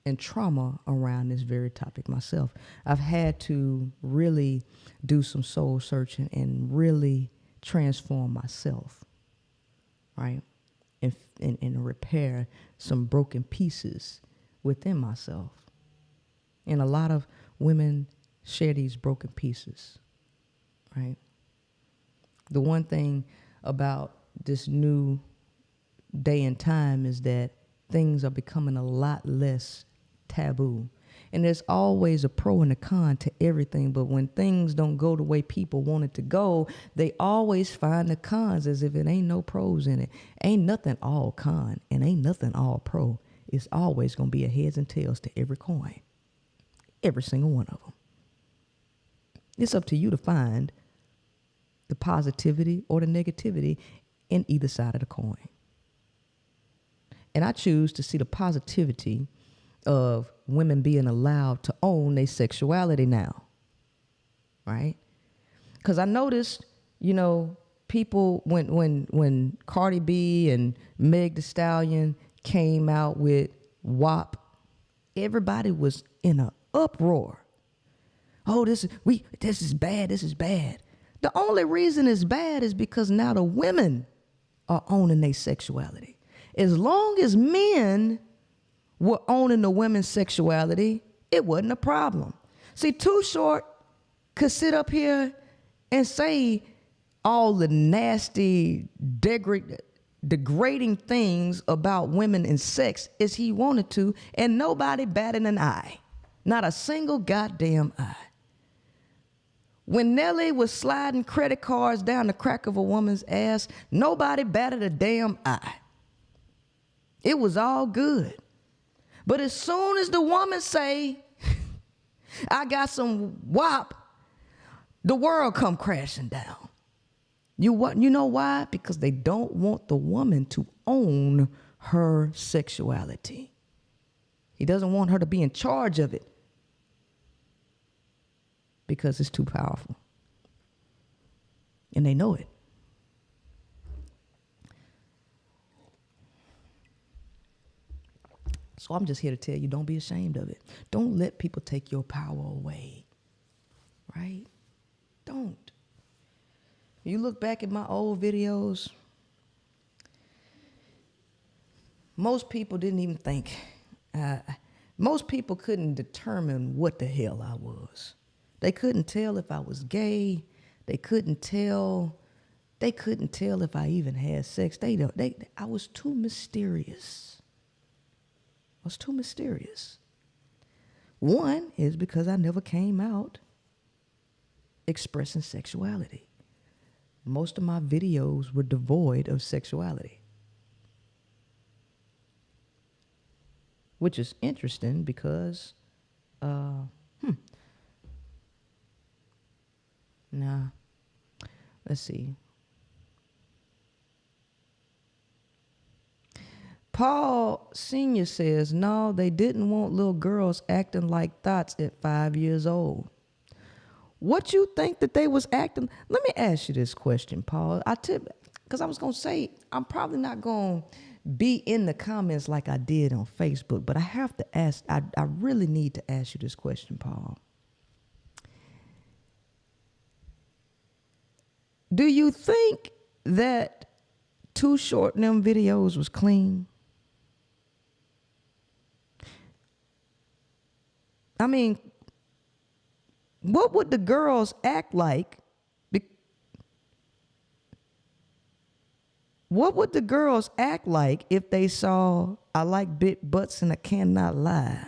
[SPEAKER 7] and trauma around this very topic myself. I've had to really do some soul searching and really transform myself, right? And repair some broken pieces within myself. And a lot of women share these broken pieces, right? The one thing about this new day and time is that things are becoming a lot less taboo. And there's always a pro and a con to everything, but when things don't go the way people want it to go, they always find the cons, as if it ain't no pros in it. Ain't nothing all con and ain't nothing all pro. It's always going to be a heads and tails to every coin. Every single one of them. It's up to you to find the positivity or the negativity in either side of the coin. And I choose to see the positivity of women being allowed to own their sexuality now, right? Because I noticed, you know, people, when Cardi B and Meg Thee Stallion came out with WAP, everybody was in an uproar. Oh, this is bad, this is bad. The only reason it's bad is because now the women are owning their sexuality. As long as men were owning the women's sexuality, it wasn't a problem. See, Too Short could sit up here and say all the nasty, degrading things about women and sex as he wanted to, and nobody batted an eye. Not a single goddamn eye. When Nelly was sliding credit cards down the crack of a woman's ass, nobody batted a damn eye. It was all good. But as soon as the woman say, I got some WAP, the world come crashing down. You know why? Because they don't want the woman to own her sexuality. He doesn't want her to be in charge of it because it's too powerful. And they know it. So I'm just here to tell you, don't be ashamed of it. Don't let people take your power away, right? Don't. You look back at my old videos, most people didn't even think. Most people couldn't determine what the hell I was. They couldn't tell if I was gay. They couldn't tell if I even had sex. I was too mysterious. I was too mysterious. One is because I never came out expressing sexuality. Most of my videos were devoid of sexuality. Which is interesting because, let's see. Paul Sr. says, no, they didn't want little girls acting like thoughts at 5 years old. What you think that they was acting? Let me ask you this question, Paul. Because I was going to say, I'm probably not going to be in the comments like I did on Facebook, but I have to ask, I really need to ask you this question, Paul. Do you think that Too Short in them videos was clean? I mean, what would the girls act like? What would the girls act like if they saw I like big butts and I cannot lie?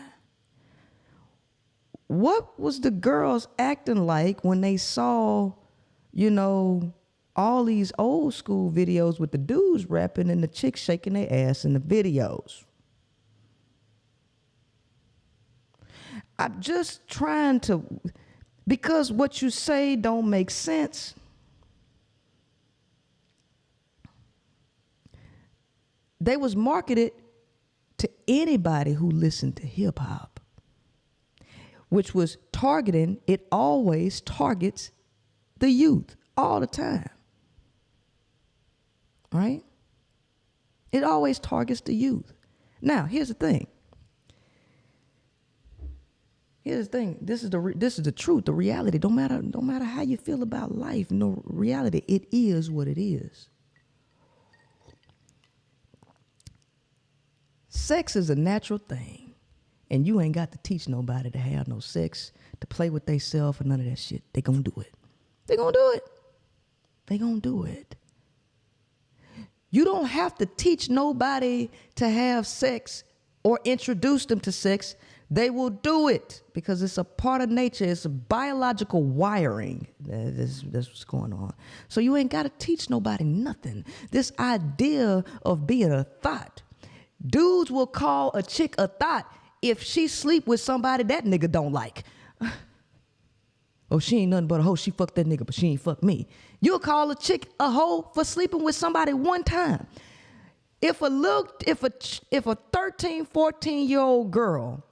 [SPEAKER 7] What was the girls acting like when they saw, you know, all these old school videos with the dudes rapping and the chicks shaking their ass in the videos? I'm just trying to, because what you say don't make sense. They was marketed to anybody who listened to hip hop, which was targeting, it always targets the youth all the time, right? It always targets the youth. Now, here's the thing. Here's the thing. This is the truth, the reality. Don't matter how you feel about life, no reality. It is what it is. Sex is a natural thing, and you ain't got to teach nobody to have no sex, to play with theyself, and none of that shit. They gonna do it. They gonna do it. They gonna do it. You don't have to teach nobody to have sex or introduce them to sex. They will do it because it's a part of nature. It's a biological wiring. That's what's going on. So you ain't got to teach nobody nothing. This idea of being a thought. Dudes will call a chick a thought if she sleep with somebody that nigga don't like. Oh, she ain't nothing but a hoe. She fucked that nigga, but she ain't fuck me. You'll call a chick a hoe for sleeping with somebody one time. If a 13, 14-year-old girl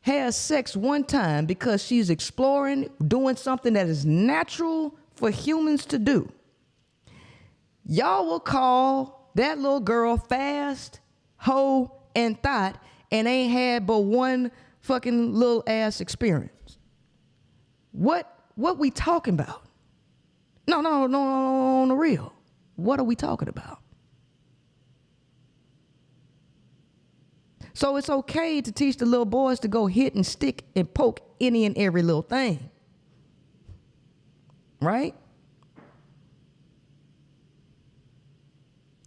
[SPEAKER 7] has sex one time because she's exploring, doing something that is natural for humans to do, y'all will call that little girl fast, hoe, and thought, and ain't had but one fucking little ass experience. What we talking about? No, on the real. What are we talking about? So it's okay to teach the little boys to go hit and stick and poke any and every little thing. Right?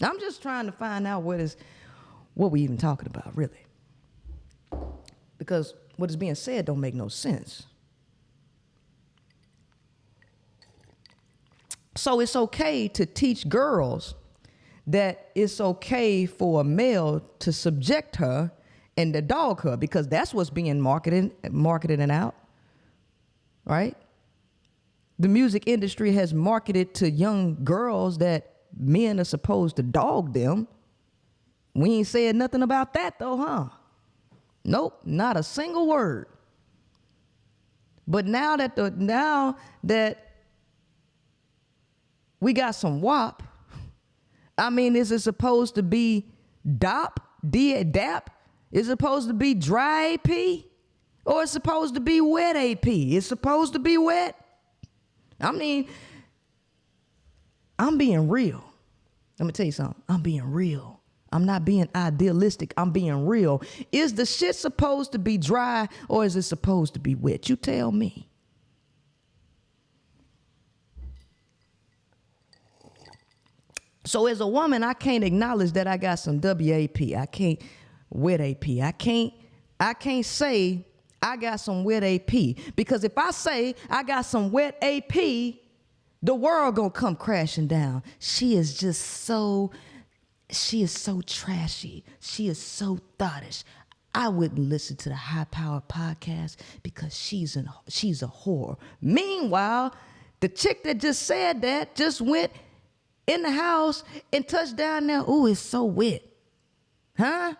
[SPEAKER 7] I'm just trying to find out what we even talking about, really. Because what is being said don't make no sense. So it's okay to teach girls that it's okay for a male to subject her and to dog her, because that's what's being marketed and out, right? The music industry has marketed to young girls that men are supposed to dog them. We ain't saying nothing about that though, huh? Nope, not a single word. But now that we got some WAP, I mean, is it supposed to be DAP? Is it supposed to be dry AP? Or it's supposed to be wet AP? It's supposed to be wet? I mean, I'm being real. Let me tell you something. I'm being real. I'm not being idealistic. I'm being real. Is the shit supposed to be dry or is it supposed to be wet? You tell me. So as a woman, I can't acknowledge that I got some WAP. I can't wet AP. I can't say I got some wet AP, because if I say I got some wet AP, the world gonna come crashing down. She is so trashy. She is so thottish. I wouldn't listen to the High Power podcast because she's a whore. Meanwhile, the chick that just said that just went in the house and touched down there. Ooh, it's so wet. Huh?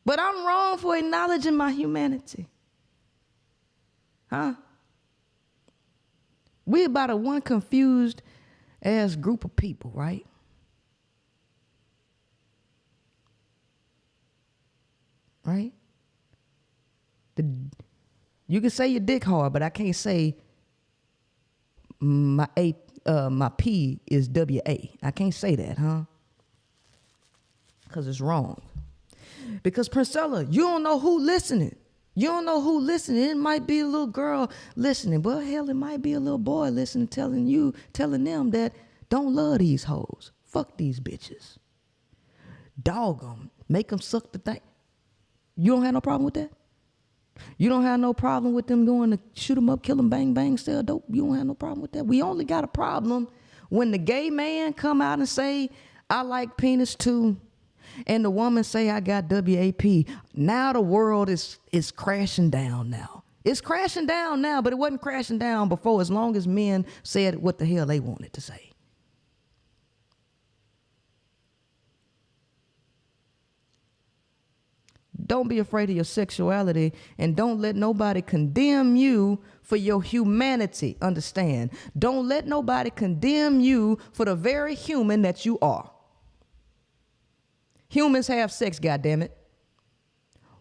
[SPEAKER 7] But I'm wrong for acknowledging my humanity. Huh? We about a one confused ass group of people, right? Right? You can say your dick hard, but I can't say my P is WA. I can't say that, huh? Because it's wrong. Because Princella, you don't know who listening. You don't know who listening. It might be a little girl listening, but hell, it might be a little boy listening, telling them that don't love these hoes. Fuck these bitches. Dog them. Make them suck the thing. You don't have no problem with that? You don't have no problem with them going to shoot them up, kill them, bang, bang, sell dope? You don't have no problem with that? We only got a problem when the gay man come out and say, I like penis too, and the woman say, I got WAP. Now the world is crashing down now. It's crashing down now, but it wasn't crashing down before, as long as men said what the hell they wanted to say. Don't be afraid of your sexuality, and don't let nobody condemn you for your humanity. Understand? Don't let nobody condemn you for the very human that you are. Humans have sex, goddammit.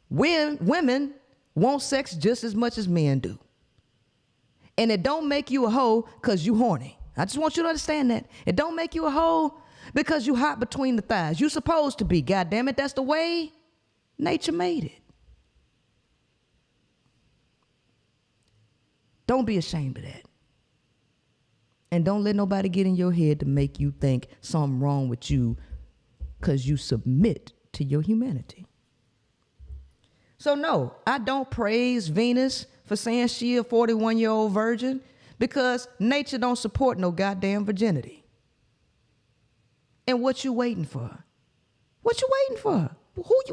[SPEAKER 7] Women want sex just as much as men do. And it don't make you a hoe because you horny. I just want you to understand that. It don't make you a hoe because you hot between the thighs. You supposed to be, goddammit. That's the way nature made it. Don't be ashamed of that. And don't let nobody get in your head to make you think something wrong with you because you submit to your humanity. So no, I don't praise Venus for saying she a 41-year-old virgin, because nature don't support no goddamn virginity. And what you waiting for? What you waiting for?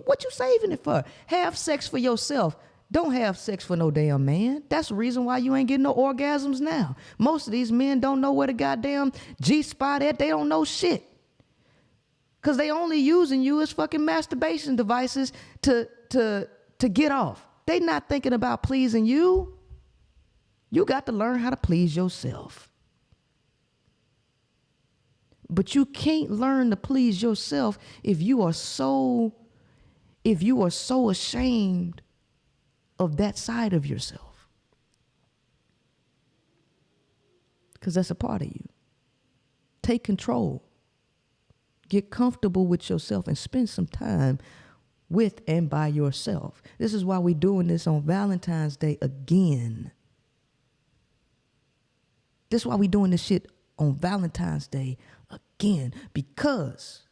[SPEAKER 7] What you saving it for? Have sex for yourself. Don't have sex for no damn man. That's the reason why you ain't getting no orgasms now. Most of these men don't know where the goddamn G-spot at. They don't know shit. Because they only using you as fucking masturbation devices to get off. They not thinking about pleasing you. You got to learn how to please yourself. But you can't learn to please yourself if you are so ashamed of that side of yourself. Because that's a part of you. Take control. Get comfortable with yourself and spend some time with and by yourself. This is why we're doing this on Valentine's Day again. This is why we're doing this shit on Valentine's Day again. Because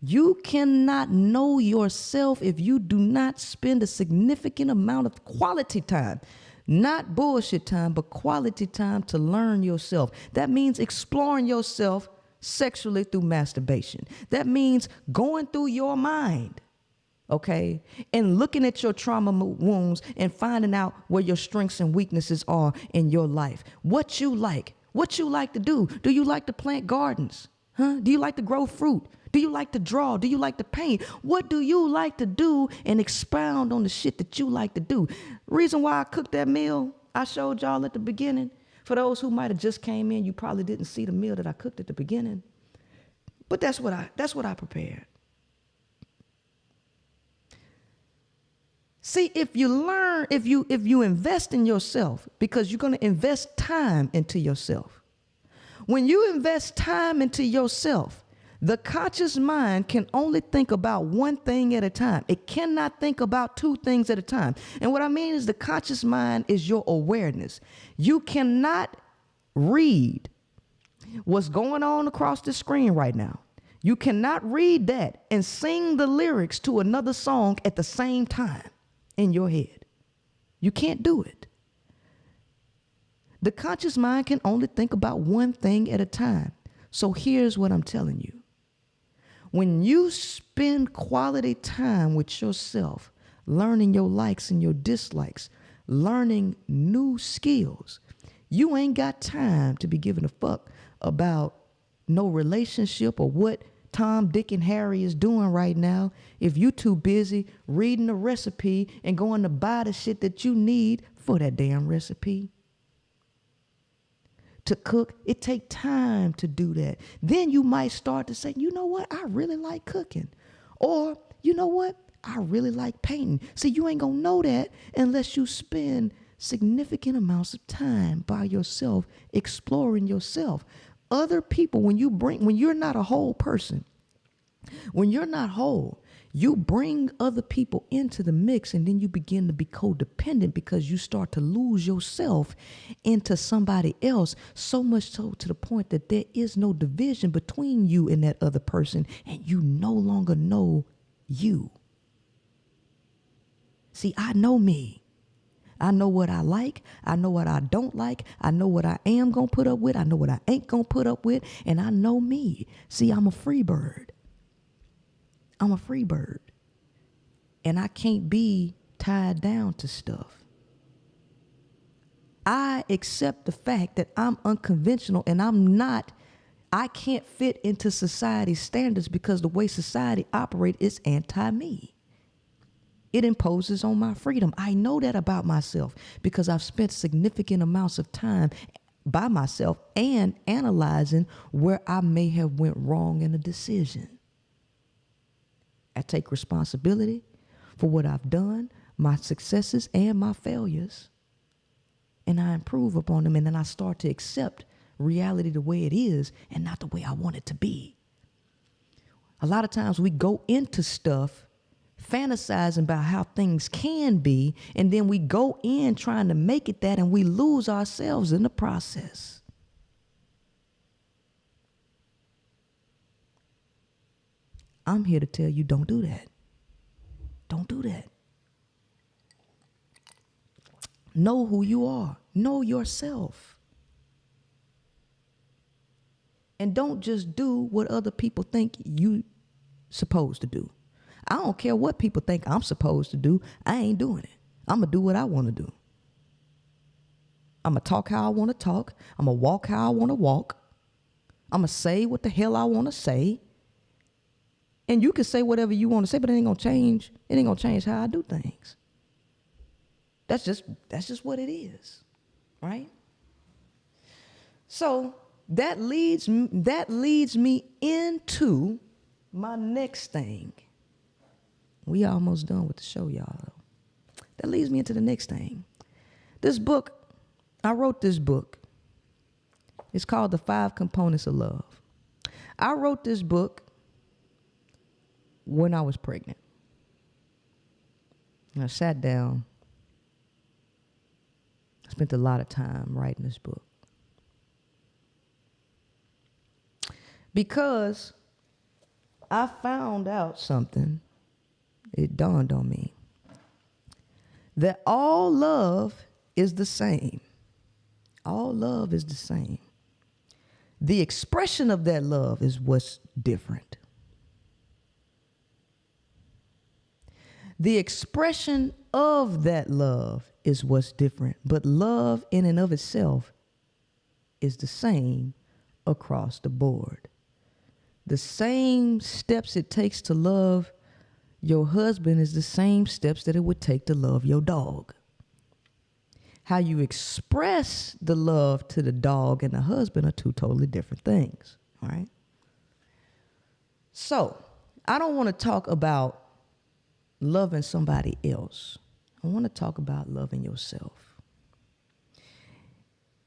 [SPEAKER 7] you cannot know yourself if you do not spend a significant amount of quality time. Not bullshit time, but quality time to learn yourself. That means exploring yourself sexually through masturbation. That means going through your mind, okay, and looking at your trauma wounds and finding out where your strengths and weaknesses are in your life. What you like to do. Do you like to plant gardens? Huh? Do you like to grow fruit? Do you like to draw? Do you like to paint? What do you like to do? And expound on the shit that you like to do. Reason why I cooked that meal I showed y'all at the beginning. For those who might have just came in, you probably didn't see the meal that I cooked at the beginning. But that's what I prepared. See, if you invest in yourself, because you're going to invest time into yourself. When you invest time into yourself, the conscious mind can only think about one thing at a time. It cannot think about two things at a time. And what I mean is the conscious mind is your awareness. You cannot read what's going on across the screen right now. You cannot read that and sing the lyrics to another song at the same time in your head. You can't do it. The conscious mind can only think about one thing at a time. So here's what I'm telling you. When you spend quality time with yourself, learning your likes and your dislikes, learning new skills, you ain't got time to be giving a fuck about no relationship or what Tom, Dick, and Harry is doing right now. If you too busy reading a recipe and going to buy the shit that you need for that damn recipe. To cook, it takes time to do that. Then you might start to say, you know what? I really like cooking. Or, you know what? I really like painting. See, you ain't gonna know that unless you spend significant amounts of time by yourself, exploring yourself. Other people, when you're not a whole person, when you're not whole, you bring other people into the mix, and then you begin to be codependent because you start to lose yourself into somebody else, so much so to the point that there is no division between you and that other person, and you no longer know you. See, I know me. I know what I like. I know what I don't like. I know what I am going to put up with. I know what I ain't going to put up with, and I know me. See, I'm a free bird. I'm a free bird, and I can't be tied down to stuff. I accept the fact that I'm unconventional and I can't fit into society's standards because the way society operates is anti-me. It imposes on my freedom. I know that about myself because I've spent significant amounts of time by myself and analyzing where I may have went wrong in a decision. I take responsibility for what I've done, my successes and my failures, and I improve upon them, and then I start to accept reality the way it is and not the way I want it to be. A lot of times we go into stuff fantasizing about how things can be, and then we go in trying to make it that, and we lose ourselves in the process. I'm here to tell you, don't do that. Don't do that. Know who you are. Know yourself. And don't just do what other people think you supposed to do. I don't care what people think I'm supposed to do. I ain't doing it. I'm going to do what I want to do. I'm going to talk how I want to talk. I'm going to walk how I want to walk. I'm going to say what the hell I want to say. And you can say whatever you want to say, but it ain't going to change. It ain't going to change how I do things. That's just what it is, right? So that leads me into my next thing. We almost done with the show, y'all. That leads me into the next thing. This book, I wrote this book. It's called The 5 Components of Love. I wrote this book when I was pregnant. And I sat down. I spent a lot of time writing this book. Because I found out something, it dawned on me, that all love is the same. All love is the same. The expression of that love is what's different. The expression of that love is what's different, but love in and of itself is the same across the board. The same steps it takes to love your husband is the same steps that it would take to love your dog. How you express the love to the dog and the husband are two totally different things, all right? So, I don't want to talk about loving somebody else. I want to talk about loving yourself.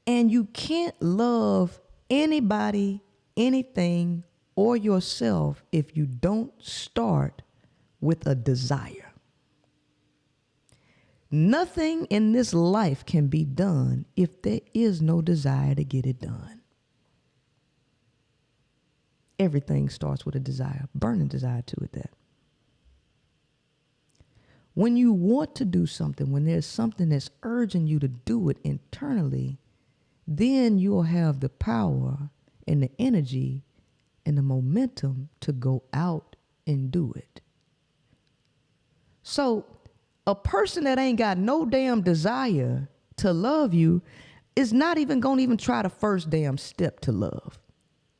[SPEAKER 7] And you can't love anybody, anything, or yourself if you don't start with a desire. Nothing in this life can be done if there is no desire to get it done. Everything starts with a desire, burning desire to it. That when you want to do something, when there's something that's urging you to do it internally, then you'll have the power and the energy and the momentum to go out and do it. So a person that ain't got no damn desire to love you is not even going to even try the first damn step to love.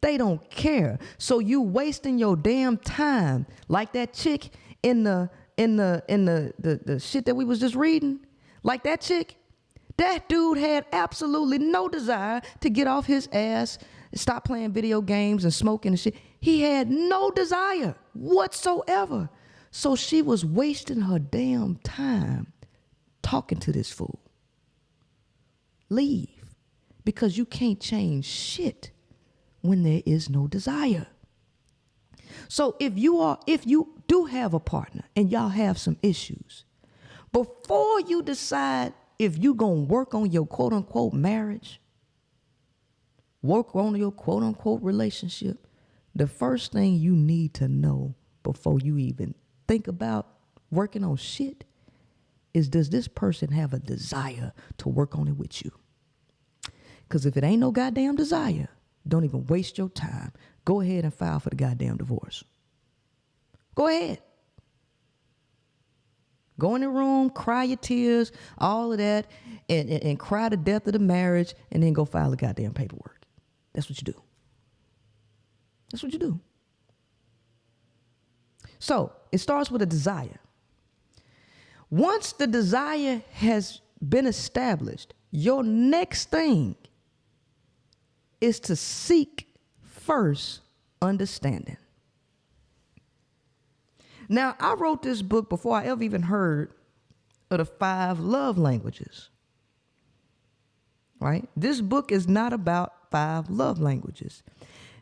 [SPEAKER 7] They don't care. So you wasting your damn time like that chick in the shit that we was just reading. Like that chick, that dude had absolutely no desire to get off his ass, stop playing video games and smoking and shit. He had no desire whatsoever. So she was wasting her damn time talking to this fool. Leave. Because you can't change shit when there is no desire. So if you do have a partner and y'all have some issues, before you decide if you gonna work on your quote unquote marriage, work on your quote unquote relationship, the first thing you need to know before you even think about working on shit is, does this person have a desire to work on it with you? Because if it ain't no goddamn desire, don't even waste your time. Go ahead and file for the goddamn divorce. Go ahead. Go in the room, cry your tears, all of that, and cry the death of the marriage, and then go file the goddamn paperwork. That's what you do. That's what you do. So it starts with a desire. Once the desire has been established, your next thing is to seek first understanding. Now, I wrote this book before I ever even heard of the 5 love languages, right? This book is not about 5 love languages.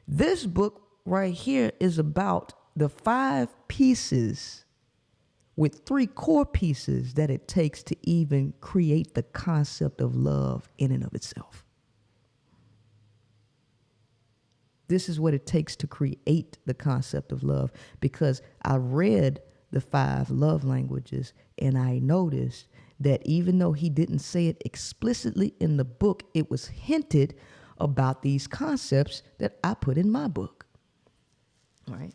[SPEAKER 7] This book right here is about the 5 pieces with 3 core pieces that it takes to even create the concept of love in and of itself. This is what it takes to create the concept of love, because I read the 5 love languages and I noticed that even though he didn't say it explicitly in the book, it was hinted about these concepts that I put in my book. All right.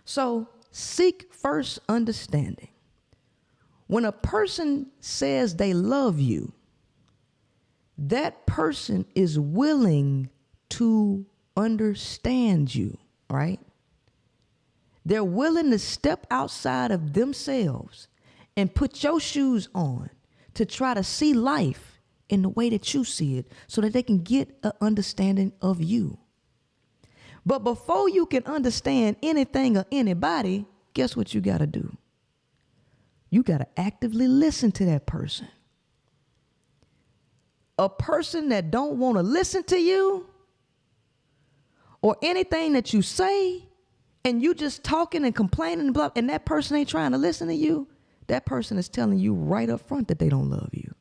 [SPEAKER 7] So seek first understanding. When a person says they love you, that person is willing to understands you, right? They're willing to step outside of themselves and put your shoes on to try to see life in the way that you see it so that they can get an understanding of you. But before you can understand anything or anybody, guess what you got to do? You got to actively listen to that person. A person that don't want to listen to you or anything that you say, and you just talking and complaining and blah, and that person ain't trying to listen to you, that person is telling you right up front that they don't love you.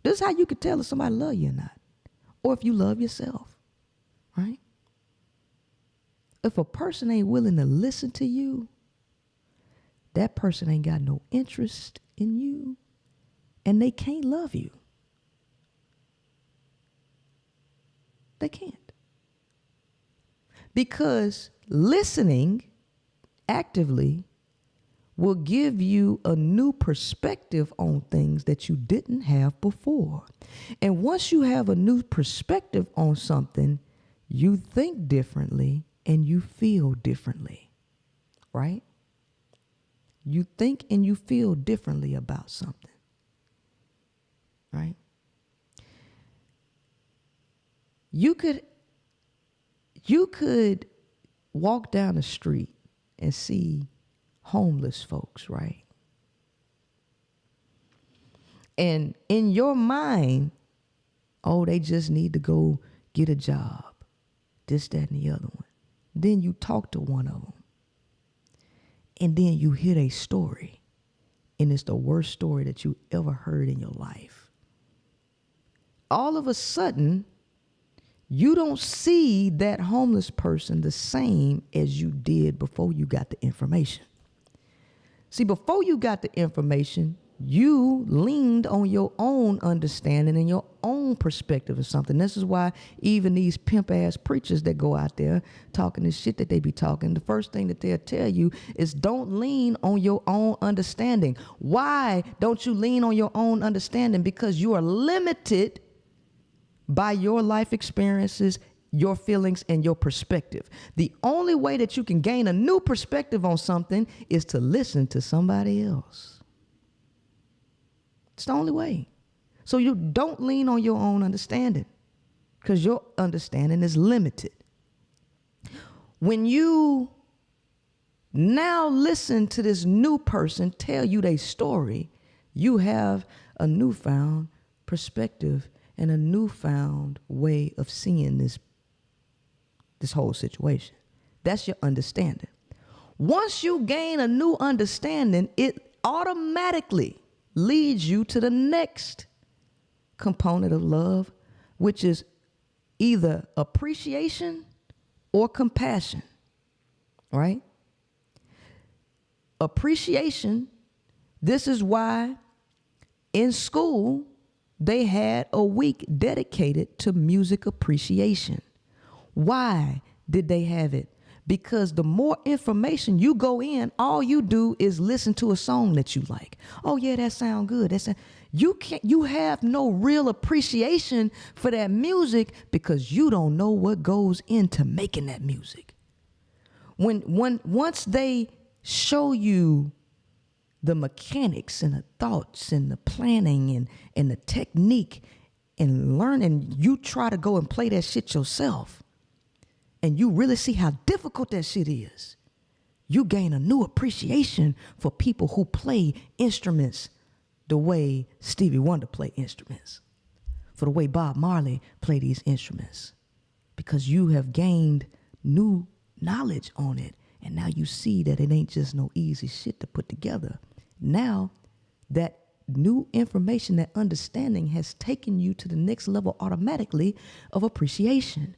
[SPEAKER 7] This is how you could tell if somebody love you or not, or if you love yourself, right? If a person ain't willing to listen to you, that person ain't got no interest in you, and they can't love you. They can't. Because listening actively will give you a new perspective on things that you didn't have before. And once you have a new perspective on something, you think differently and you feel differently, right? You think and you feel differently about something, right? You could walk down the street and see homeless folks, right? And in your mind, oh, they just need to go get a job, this, that, and the other one. Then you talk to one of them. And then you hear a story. And it's the worst story that you ever heard in your life. All of a sudden, you don't see that homeless person the same as you did before you got the information. See, before you got the information, you leaned on your own understanding and your own perspective of something. This is why even these pimp-ass preachers that go out there talking this shit that they be talking, the first thing that they'll tell you is don't lean on your own understanding. Why don't you lean on your own understanding? Because you are limited by your life experiences, your feelings, and your perspective. The only way that you can gain a new perspective on something is to listen to somebody else. It's the only way. So you don't lean on your own understanding because your understanding is limited. When you now listen to this new person tell you their story, you have a newfound perspective and a newfound way of seeing this whole situation. That's your understanding. Once you gain a new understanding, it automatically leads you to the next component of love, which is either appreciation or compassion, right? Appreciation, this is why in school, they had a week dedicated to music appreciation. Why did they have it? Because the more information you go in, all you do is listen to a song that you like. Oh yeah, that sound good. You have no real appreciation for that music because you don't know what goes into making that music. Once they show you the mechanics and the thoughts and the planning and the technique and learning, you try to go and play that shit yourself. And you really see how difficult that shit is. You gain a new appreciation for people who play instruments the way Stevie Wonder played instruments, for the way Bob Marley played these instruments, because you have gained new knowledge on it. And now you see that it ain't just no easy shit to put together. Now that new information, that understanding has taken you to the next level automatically of appreciation.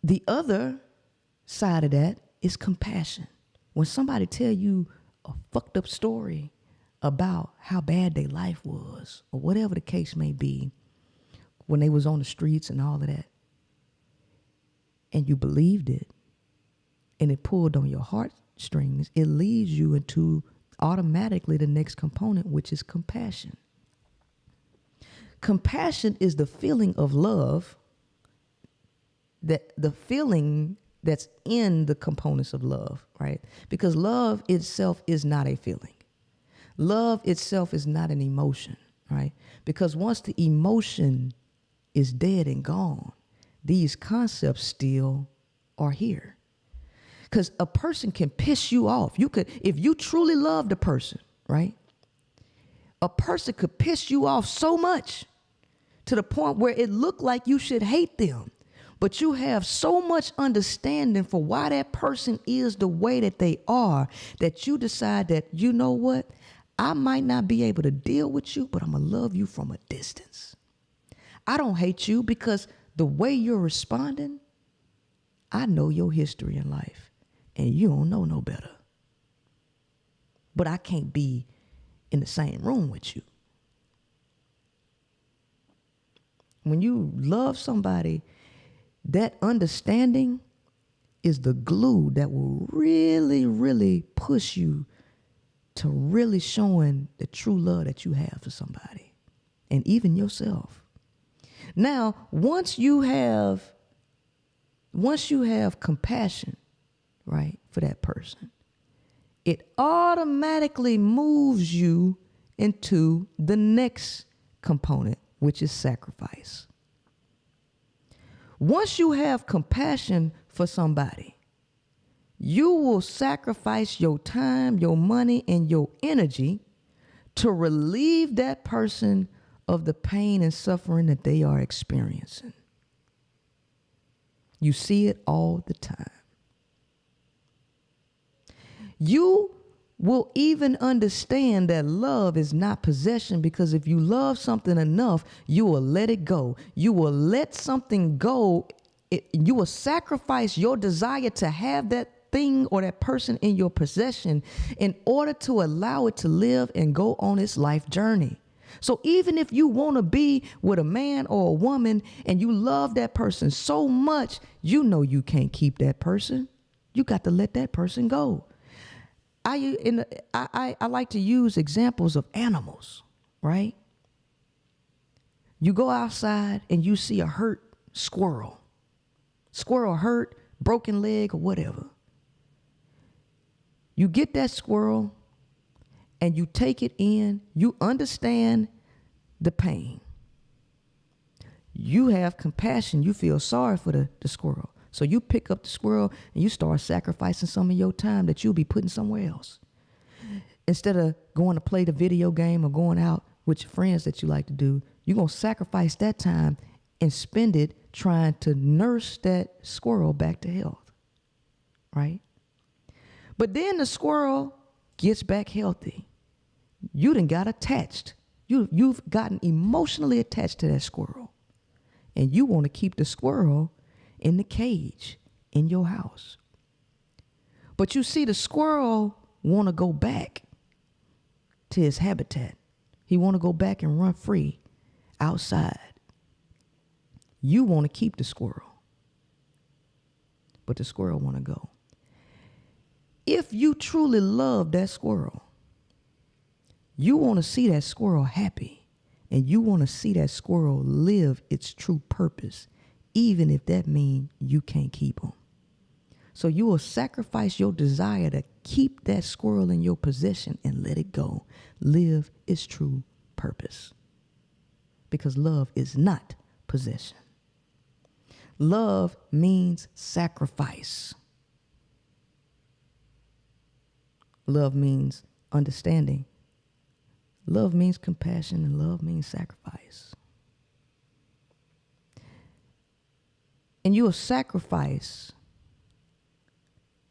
[SPEAKER 7] The other side of that is compassion. When somebody tell you a fucked up story about how bad their life was, or whatever the case may be, when they was on the streets and all of that, and you believed it, and it pulled on your heartstrings, it leads you into automatically the next component, which is compassion. Compassion is the feeling of love, that the feeling that's in the components of love, right? Because love itself is not a feeling. Love itself is not an emotion, right? Because once the emotion is dead and gone, these concepts still are here. Because a person can piss you off. If you truly loved a person, right? A person could piss you off so much to the point where it looked like you should hate them. But you have so much understanding for why that person is the way that they are, that you decide that, you know what? I might not be able to deal with you, but I'm going to love you from a distance. I don't hate you because the way you're responding, I know your history in life, and you don't know no better. But I can't be in the same room with you. When you love somebody, that understanding is the glue that will really, really push you to really showing the true love that you have for somebody and even yourself. Now, once you have compassion, right, for that person, it automatically moves you into the next component, which is sacrifice. Once you have compassion for somebody, you will sacrifice your time, your money, and your energy to relieve that person of the pain and suffering that they are experiencing. You see it all the time. You will even understand that love is not possession, because if you love something enough, you will let it go. You will let something go. You will sacrifice your desire to have that thing or that person in your possession in order to allow it to live and go on its life journey. So even if you want to be with a man or a woman and you love that person so much, you know you can't keep that person. You got to let that person go. I like to use examples of animals, right? You go outside and you see a hurt squirrel. Squirrel hurt, broken leg, or whatever. You get that squirrel and you take it in. You understand the pain. You have compassion. You feel sorry for the squirrel. So you pick up the squirrel and you start sacrificing some of your time that you'll be putting somewhere else. Instead of going to play the video game or going out with your friends that you like to do, you're going to sacrifice that time and spend it trying to nurse that squirrel back to health, right? But then the squirrel gets back healthy. You done got attached. You've gotten emotionally attached to that squirrel. And you want to keep the squirrel in the cage in your house. But you see, the squirrel want to go back to his habitat. He want to go back and run free outside. You want to keep the squirrel, but the squirrel want to go. If you truly love that squirrel, you want to see that squirrel happy, and you want to see that squirrel live its true purpose, even if that means you can't keep him. So you will sacrifice your desire to keep that squirrel in your possession and let it go. Live its true purpose. Because love is not possession. Love means sacrifice. Love means understanding. Love means compassion, and love means sacrifice. And you will sacrifice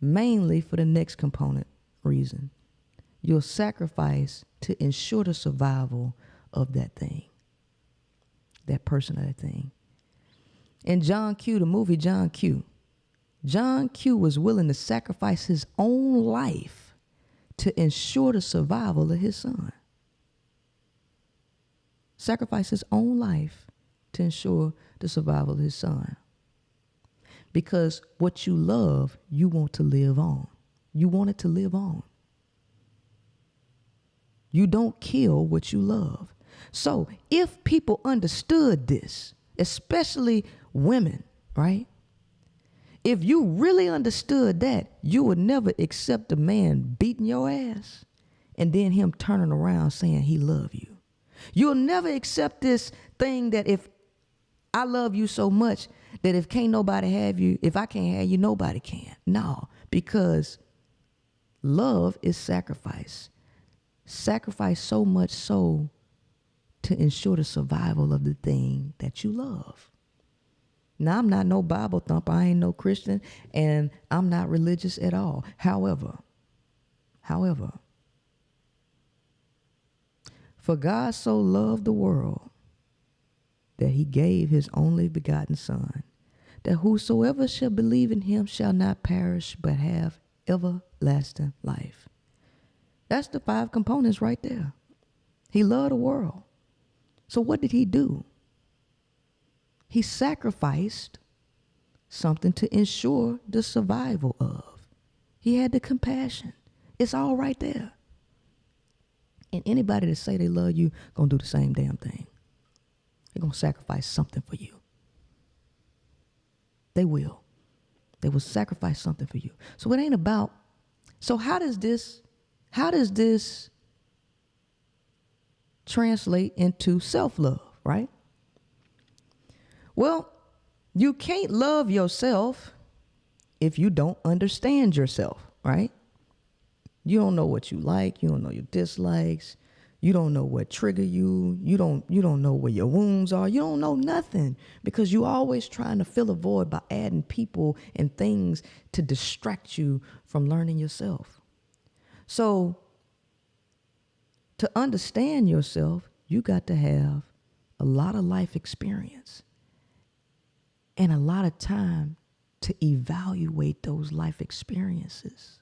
[SPEAKER 7] mainly for the next component reason. You'll sacrifice to ensure the survival of that thing, that person or that thing. In John Q, the movie John Q was willing to sacrifice his own life to ensure the survival of his son. Sacrifice his own life to ensure the survival of his son. Because what you love, you want to live on. You want it to live on. You don't kill what you love. So if people understood this, especially women, right? If you really understood that, you would never accept a man beating your ass and then him turning around saying he love you. You'll never accept this thing that if I love you so much that if can't nobody have you, if I can't have you, nobody can. No, because love is sacrifice. Sacrifice so much so to ensure the survival of the thing that you love. Now, I'm not no Bible thumper. I ain't no Christian, and I'm not religious at all. However, for God so loved the world that he gave his only begotten Son, that whosoever shall believe in him shall not perish but have everlasting life. That's the 5 components right there. He loved the world. So what did he do? He sacrificed something to ensure the survival of. He had the compassion. It's all right there. And anybody that say they love you gonna do the same damn thing. They're gonna sacrifice something for you. They will. They will sacrifice something for you. So it ain't about, so how does this translate into self-love, right? Well, you can't love yourself if you don't understand yourself, right? You don't know what you like. You don't know your dislikes. You don't know what trigger you. You don't know where your wounds are. You don't know nothing because you always trying to fill a void by adding people and things to distract you from learning yourself. So to understand yourself, you got to have a lot of life experience and a lot of time to evaluate those life experiences,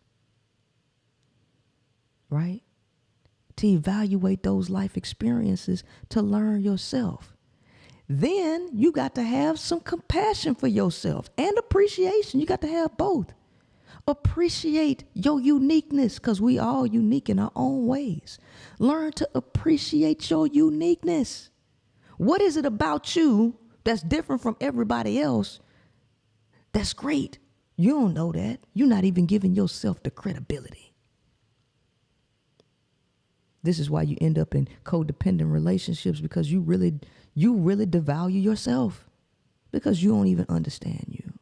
[SPEAKER 7] right? To evaluate those life experiences to learn yourself. Then you got to have some compassion for yourself and appreciation. You got to have both. Appreciate your uniqueness because we all unique in our own ways. Learn to appreciate your uniqueness. What is it about you that's different from everybody else that's great? You don't know that. You're not even giving yourself the credibility. This is why you end up in codependent relationships because you really devalue yourself because you don't even understand you.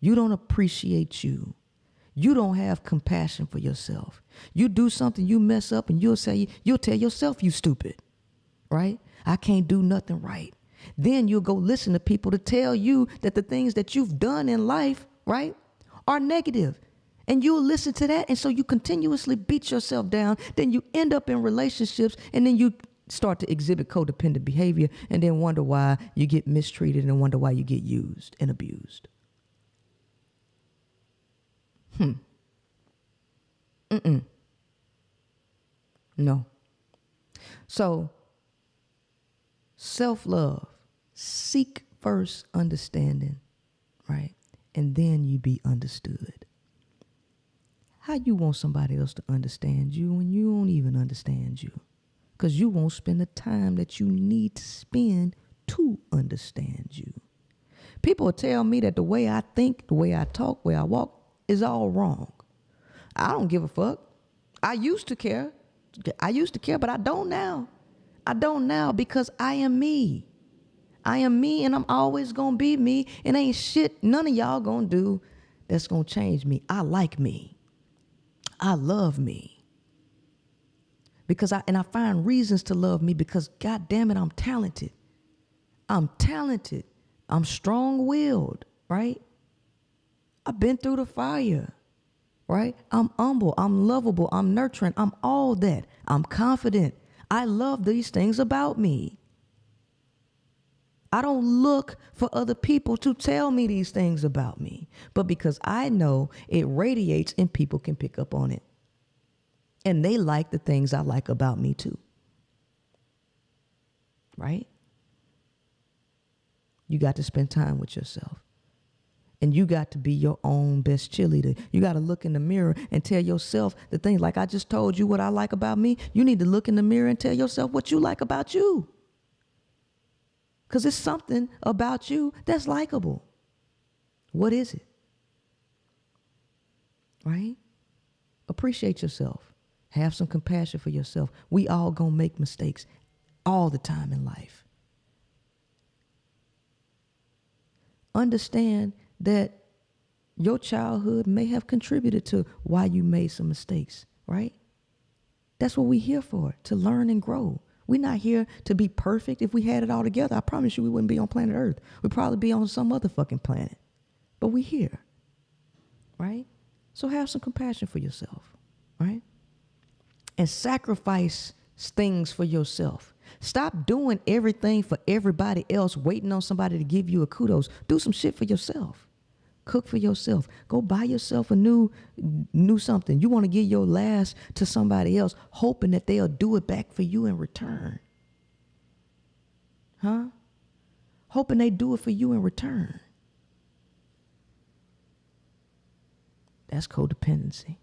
[SPEAKER 7] You don't appreciate you. You don't have compassion for yourself. You do something, you mess up, and you'll tell yourself you stupid, right? I can't do nothing right. Then you'll go listen to people to tell you that the things that you've done in life, right, are negative. And you'll listen to that, and so you continuously beat yourself down. Then you end up in relationships, and then you start to exhibit codependent behavior, and then wonder why you get mistreated and wonder why you get used and abused. No. So, self-love, seek first understanding, right? And then you be understood. How you want somebody else to understand you when you don't even understand you? Because you won't spend the time that you need to spend to understand you. People will tell me that the way I think, the way I talk, the way I walk is all wrong. I don't give a fuck. I used to care, but I don't now. I don't now because I am me. I am me and I'm always going to be me. And ain't shit none of y'all going to do that's going to change me. I like me. I love me. Because I find reasons to love me because God damn it, I'm talented. I'm talented. I'm strong-willed, right? I've been through the fire, right? I'm humble. I'm lovable. I'm nurturing. I'm all that. I'm confident. I love these things about me. I don't look for other people to tell me these things about me, but because I know it radiates and people can pick up on it. And they like the things I like about me too. Right? You got to spend time with yourself. And you got to be your own best cheerleader. You got to look in the mirror and tell yourself the things like I just told you what I like about me. You need to look in the mirror and tell yourself what you like about you. Because it's something about you that's likable. What is it? Right? Appreciate yourself. Have some compassion for yourself. We all gonna make mistakes all the time in life. Understand that your childhood may have contributed to why you made some mistakes, right? That's what we're here for, to learn and grow. We're not here to be perfect. If we had it all together, I promise you we wouldn't be on planet Earth. We'd probably be on some other fucking planet. But we're here, right? So have some compassion for yourself, right? And sacrifice things for yourself. Stop doing everything for everybody else, waiting on somebody to give you a kudos. Do some shit for yourself. Cook for yourself. Go buy yourself a new something. You want to give your last to somebody else, hoping that they'll do it back for you in return. Huh? Hoping they do it for you in return. That's codependency.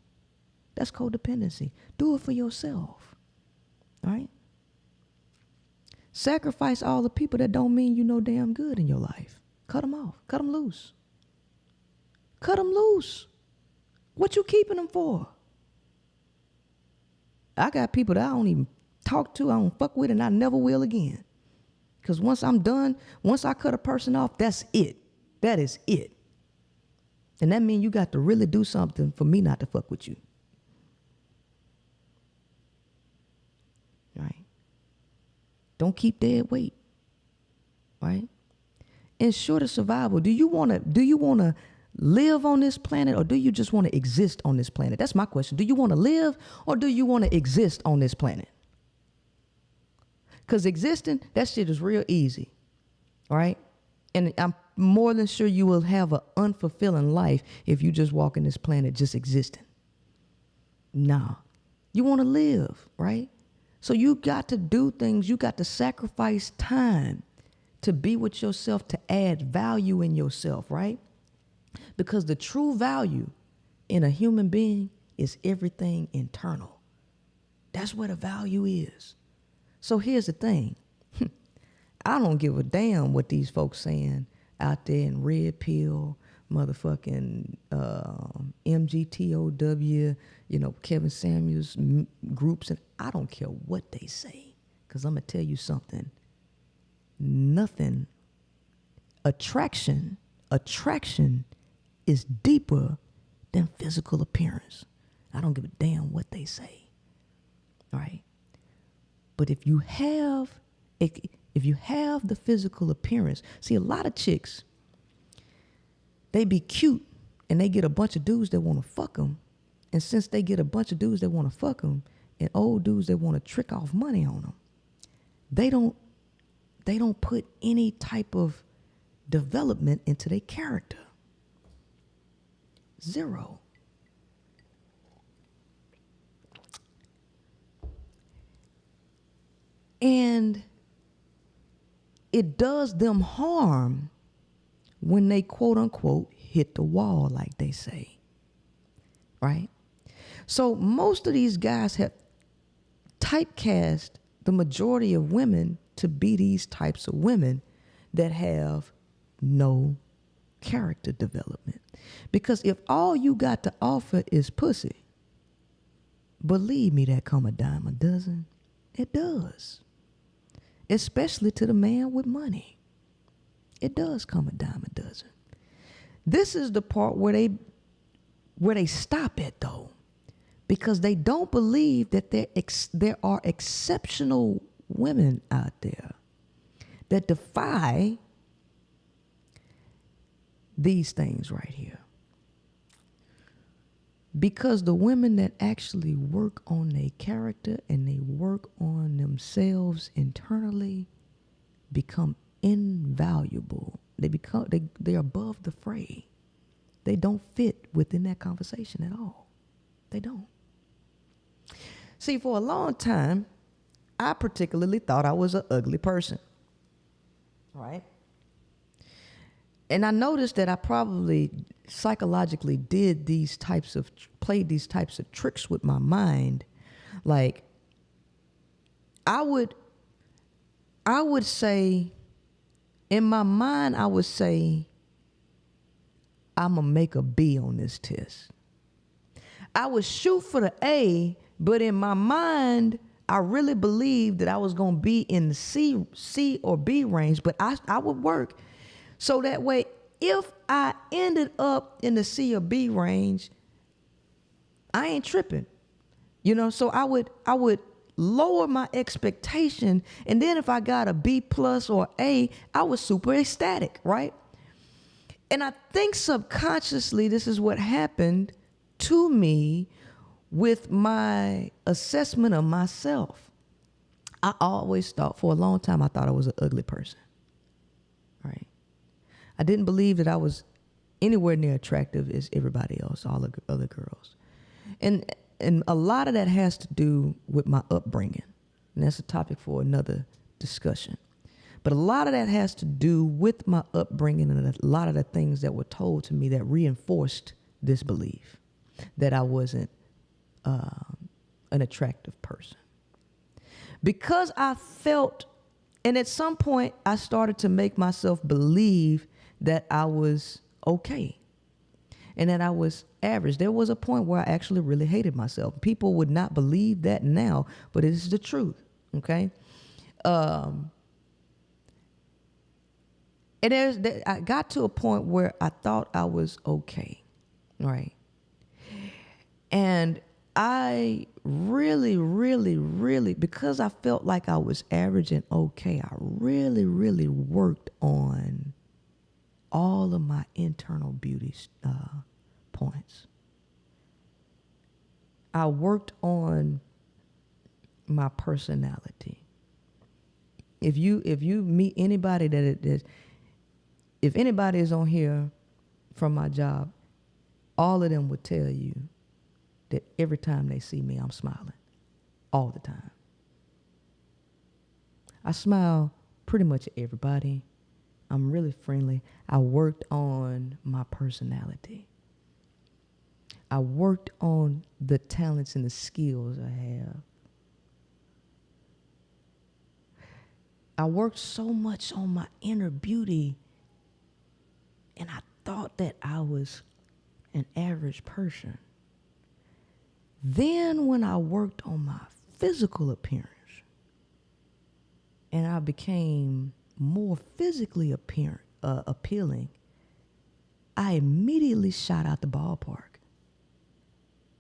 [SPEAKER 7] That's codependency. Do it for yourself. All right? Sacrifice all the people that don't mean you no damn good in your life. Cut them off. Cut them loose. Cut them loose. What you keeping them for? I got people that I don't even talk to, I don't fuck with, and I never will again. Because once I'm done, once I cut a person off, that's it. That is it. And that means you got to really do something for me not to fuck with you. Right? Don't keep dead weight. Right? Ensure the survival. Do you want to live on this planet, or do you just want to exist on this planet? That's my question. Do you want to live, or do you want to exist on this planet? Because existing, that shit is real easy. Right? And I'm more than sure you will have an unfulfilling life if you just walk in this planet just existing. Nah. You want to live, right? So you got to do things. You got to sacrifice time to be with yourself, to add value in yourself, right? Because the true value in a human being is everything internal. That's where the value is. So here's the thing. I don't give a damn what these folks saying out there in red pill, motherfucking MGTOW, Kevin Samuels groups, and I don't care what they say, because I'm going to tell you something. Nothing. Attraction is deeper than physical appearance. I don't give a damn what they say. All right? But if you have the physical appearance, see, a lot of chicks, they be cute and they get a bunch of dudes that want to fuck them. And since they get a bunch of dudes that want to fuck them and old dudes that want to trick off money on them, they don't put any type of development into their character. Zero. And it does them harm when they quote unquote hit the wall, like they say. Right? So most of these guys have typecast the majority of women to be these types of women that have no character development. Because if all you got to offer is pussy, believe me, that come a dime a dozen. It does. Especially to the man with money. It does come a dime a dozen. This is the part where they stop at, though, because they don't believe that there are exceptional women out there that defy these things right here. Because the women that actually work on their character and they work on themselves internally become invaluable. They're above the fray. They don't fit within that conversation at all. They don't. See, for a long time, I particularly thought I was an ugly person. Right? And I noticed that I probably psychologically played these types of tricks with my mind. Like, I would say, in my mind, I would say, I'm going to make a B on this test. I would shoot for the A, but in my mind, I really believed that I was going to be in the C or B range, but I would work. So that way, if I ended up in the C or B range, I ain't tripping. So I would lower my expectation, and then if I got a B plus or A, I was super ecstatic, right? And I think subconsciously this is what happened to me with my assessment of myself. I always thought, for a long time, I thought I was an ugly person, right? I didn't believe that I was anywhere near attractive as everybody else, all the other girls. And a lot of that has to do with my upbringing. And that's a topic for another discussion. But a lot of that has to do with my upbringing and a lot of the things that were told to me that reinforced this belief that I wasn't an attractive person. Because I felt, and at some point I started to make myself believe that I was okay and that I was average. There was a point where I actually really hated myself. People would not believe that now, but it is the truth, okay? And I got to a point where I thought I was okay, right? And I really, because I felt like I was average and okay, I really worked on all of my internal beauty points. I worked on my personality. If you meet anybody if anybody is on here from my job, all of them would tell you that every time they see me, I'm smiling. All the time. I smile pretty much at everybody. I'm really friendly. I worked on my personality. I worked on the talents and the skills I have. I worked so much on my inner beauty, and I thought that I was an average person. Then when I worked on my physical appearance and I became more physically appealing, I immediately shot out the ballpark.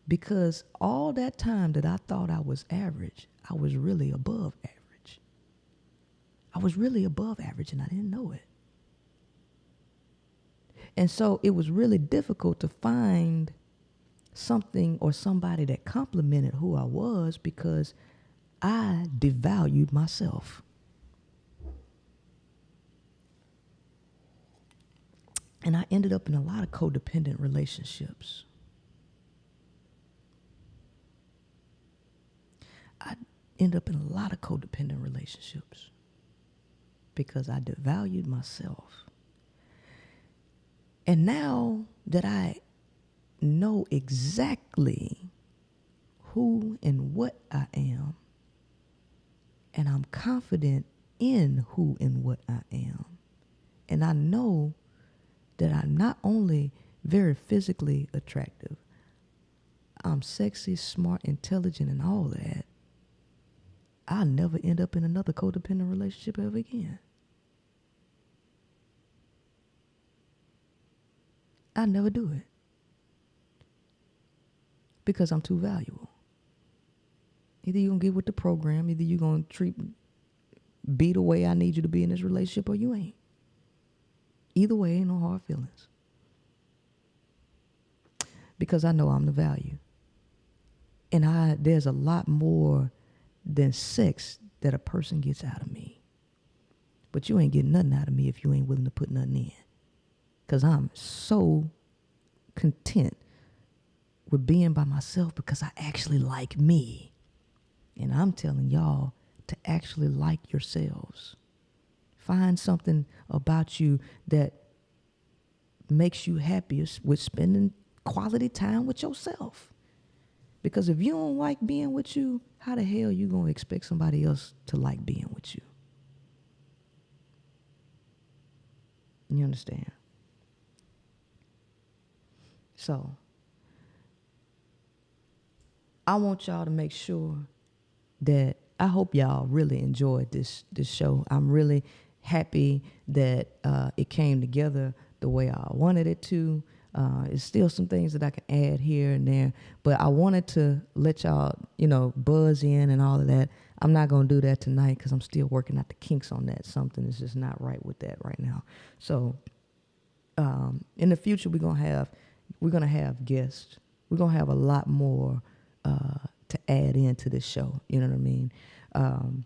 [SPEAKER 7] Because all that time that I thought I was average, I was really above average. I was really above average and I didn't know it. And so it was really difficult to find something or somebody that complimented who I was because I devalued myself. And I ended up in a lot of codependent relationships. I ended up in a lot of codependent relationships because I devalued myself. And now that I know exactly who and what I am, and I'm confident in who and what I am, and I know that I'm not only very physically attractive, I'm sexy, smart, intelligent, and all that, I'll never end up in another codependent relationship ever again. I'll never do it. Because I'm too valuable. Either you're going to get with the program, either you're going to be the way I need you to be in this relationship, or you ain't. Either way, ain't no hard feelings. Because I know I'm the value. And there's a lot more than sex that a person gets out of me. But you ain't getting nothing out of me if you ain't willing to put nothing in. Because I'm so content with being by myself because I actually like me. And I'm telling y'all to actually like yourselves. Find something about you that makes you happiest with spending quality time with yourself. Because if you don't like being with you, how the hell you gonna expect somebody else to like being with you? You understand? So, I want y'all to make sure that I hope y'all really enjoyed this show. I'm really happy that it came together the way I wanted it to. There's still some things that I can add here and there, but I wanted to let y'all, buzz in and all of that. I'm not going to do that tonight because I'm still working out the kinks on that. Something is just not right with that right now. So in the future, we're gonna have guests. We're gonna have a lot more to add into this show. You know what I mean? And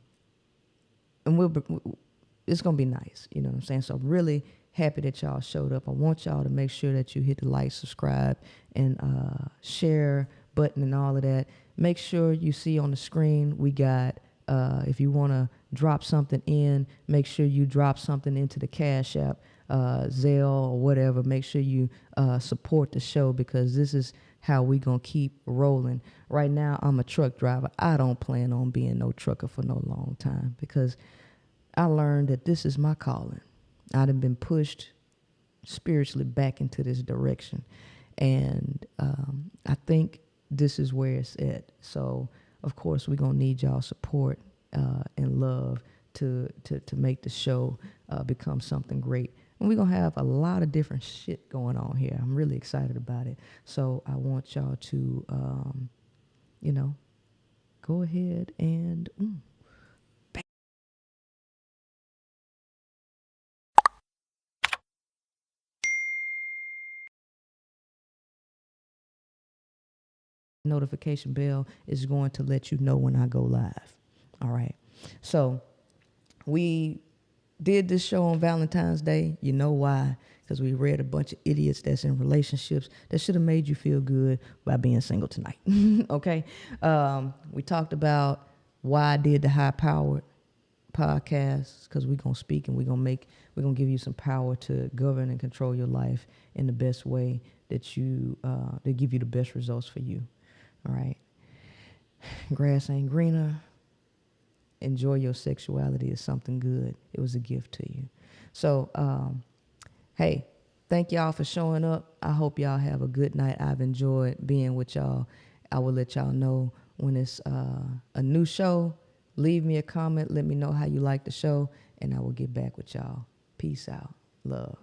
[SPEAKER 7] it's gonna be nice. You know what I'm saying? So I'm really happy that y'all showed up. I want y'all to make sure that you hit the like, subscribe, and share button and all of that. Make sure you see on the screen we got, if you want to drop something in, make sure you drop something into the Cashapp, Zelle, or whatever. Make sure you support the show, because this is how we going to keep rolling. Right now, I'm a truck driver. I don't plan on being no trucker for no long time, because I learned that this is my calling. I'd have been pushed spiritually back into this direction. And I think this is where it's at. So, of course, we're going to need y'all support and love to make the show become something great. And we're going to have a lot of different shit going on here. I'm really excited about it. So I want y'all to, go ahead and... notification bell is going to let you know when I go live. All right. So we did this show on Valentine's Day. You know why? Because we read a bunch of idiots that's in relationships that should have made you feel good by being single tonight. Okay. We talked about why I did the High Powered podcast, because we're going to speak and we're going to give you some power to govern and control your life in the best way that give you the best results for you. All right. Grass ain't greener. Enjoy your sexuality is something good. It was a gift to you. So, hey, thank y'all for showing up. I hope y'all have a good night. I've enjoyed being with y'all. I will let y'all know when it's a new show. Leave me a comment. Let me know how you like the show, and I will get back with y'all. Peace out. Love.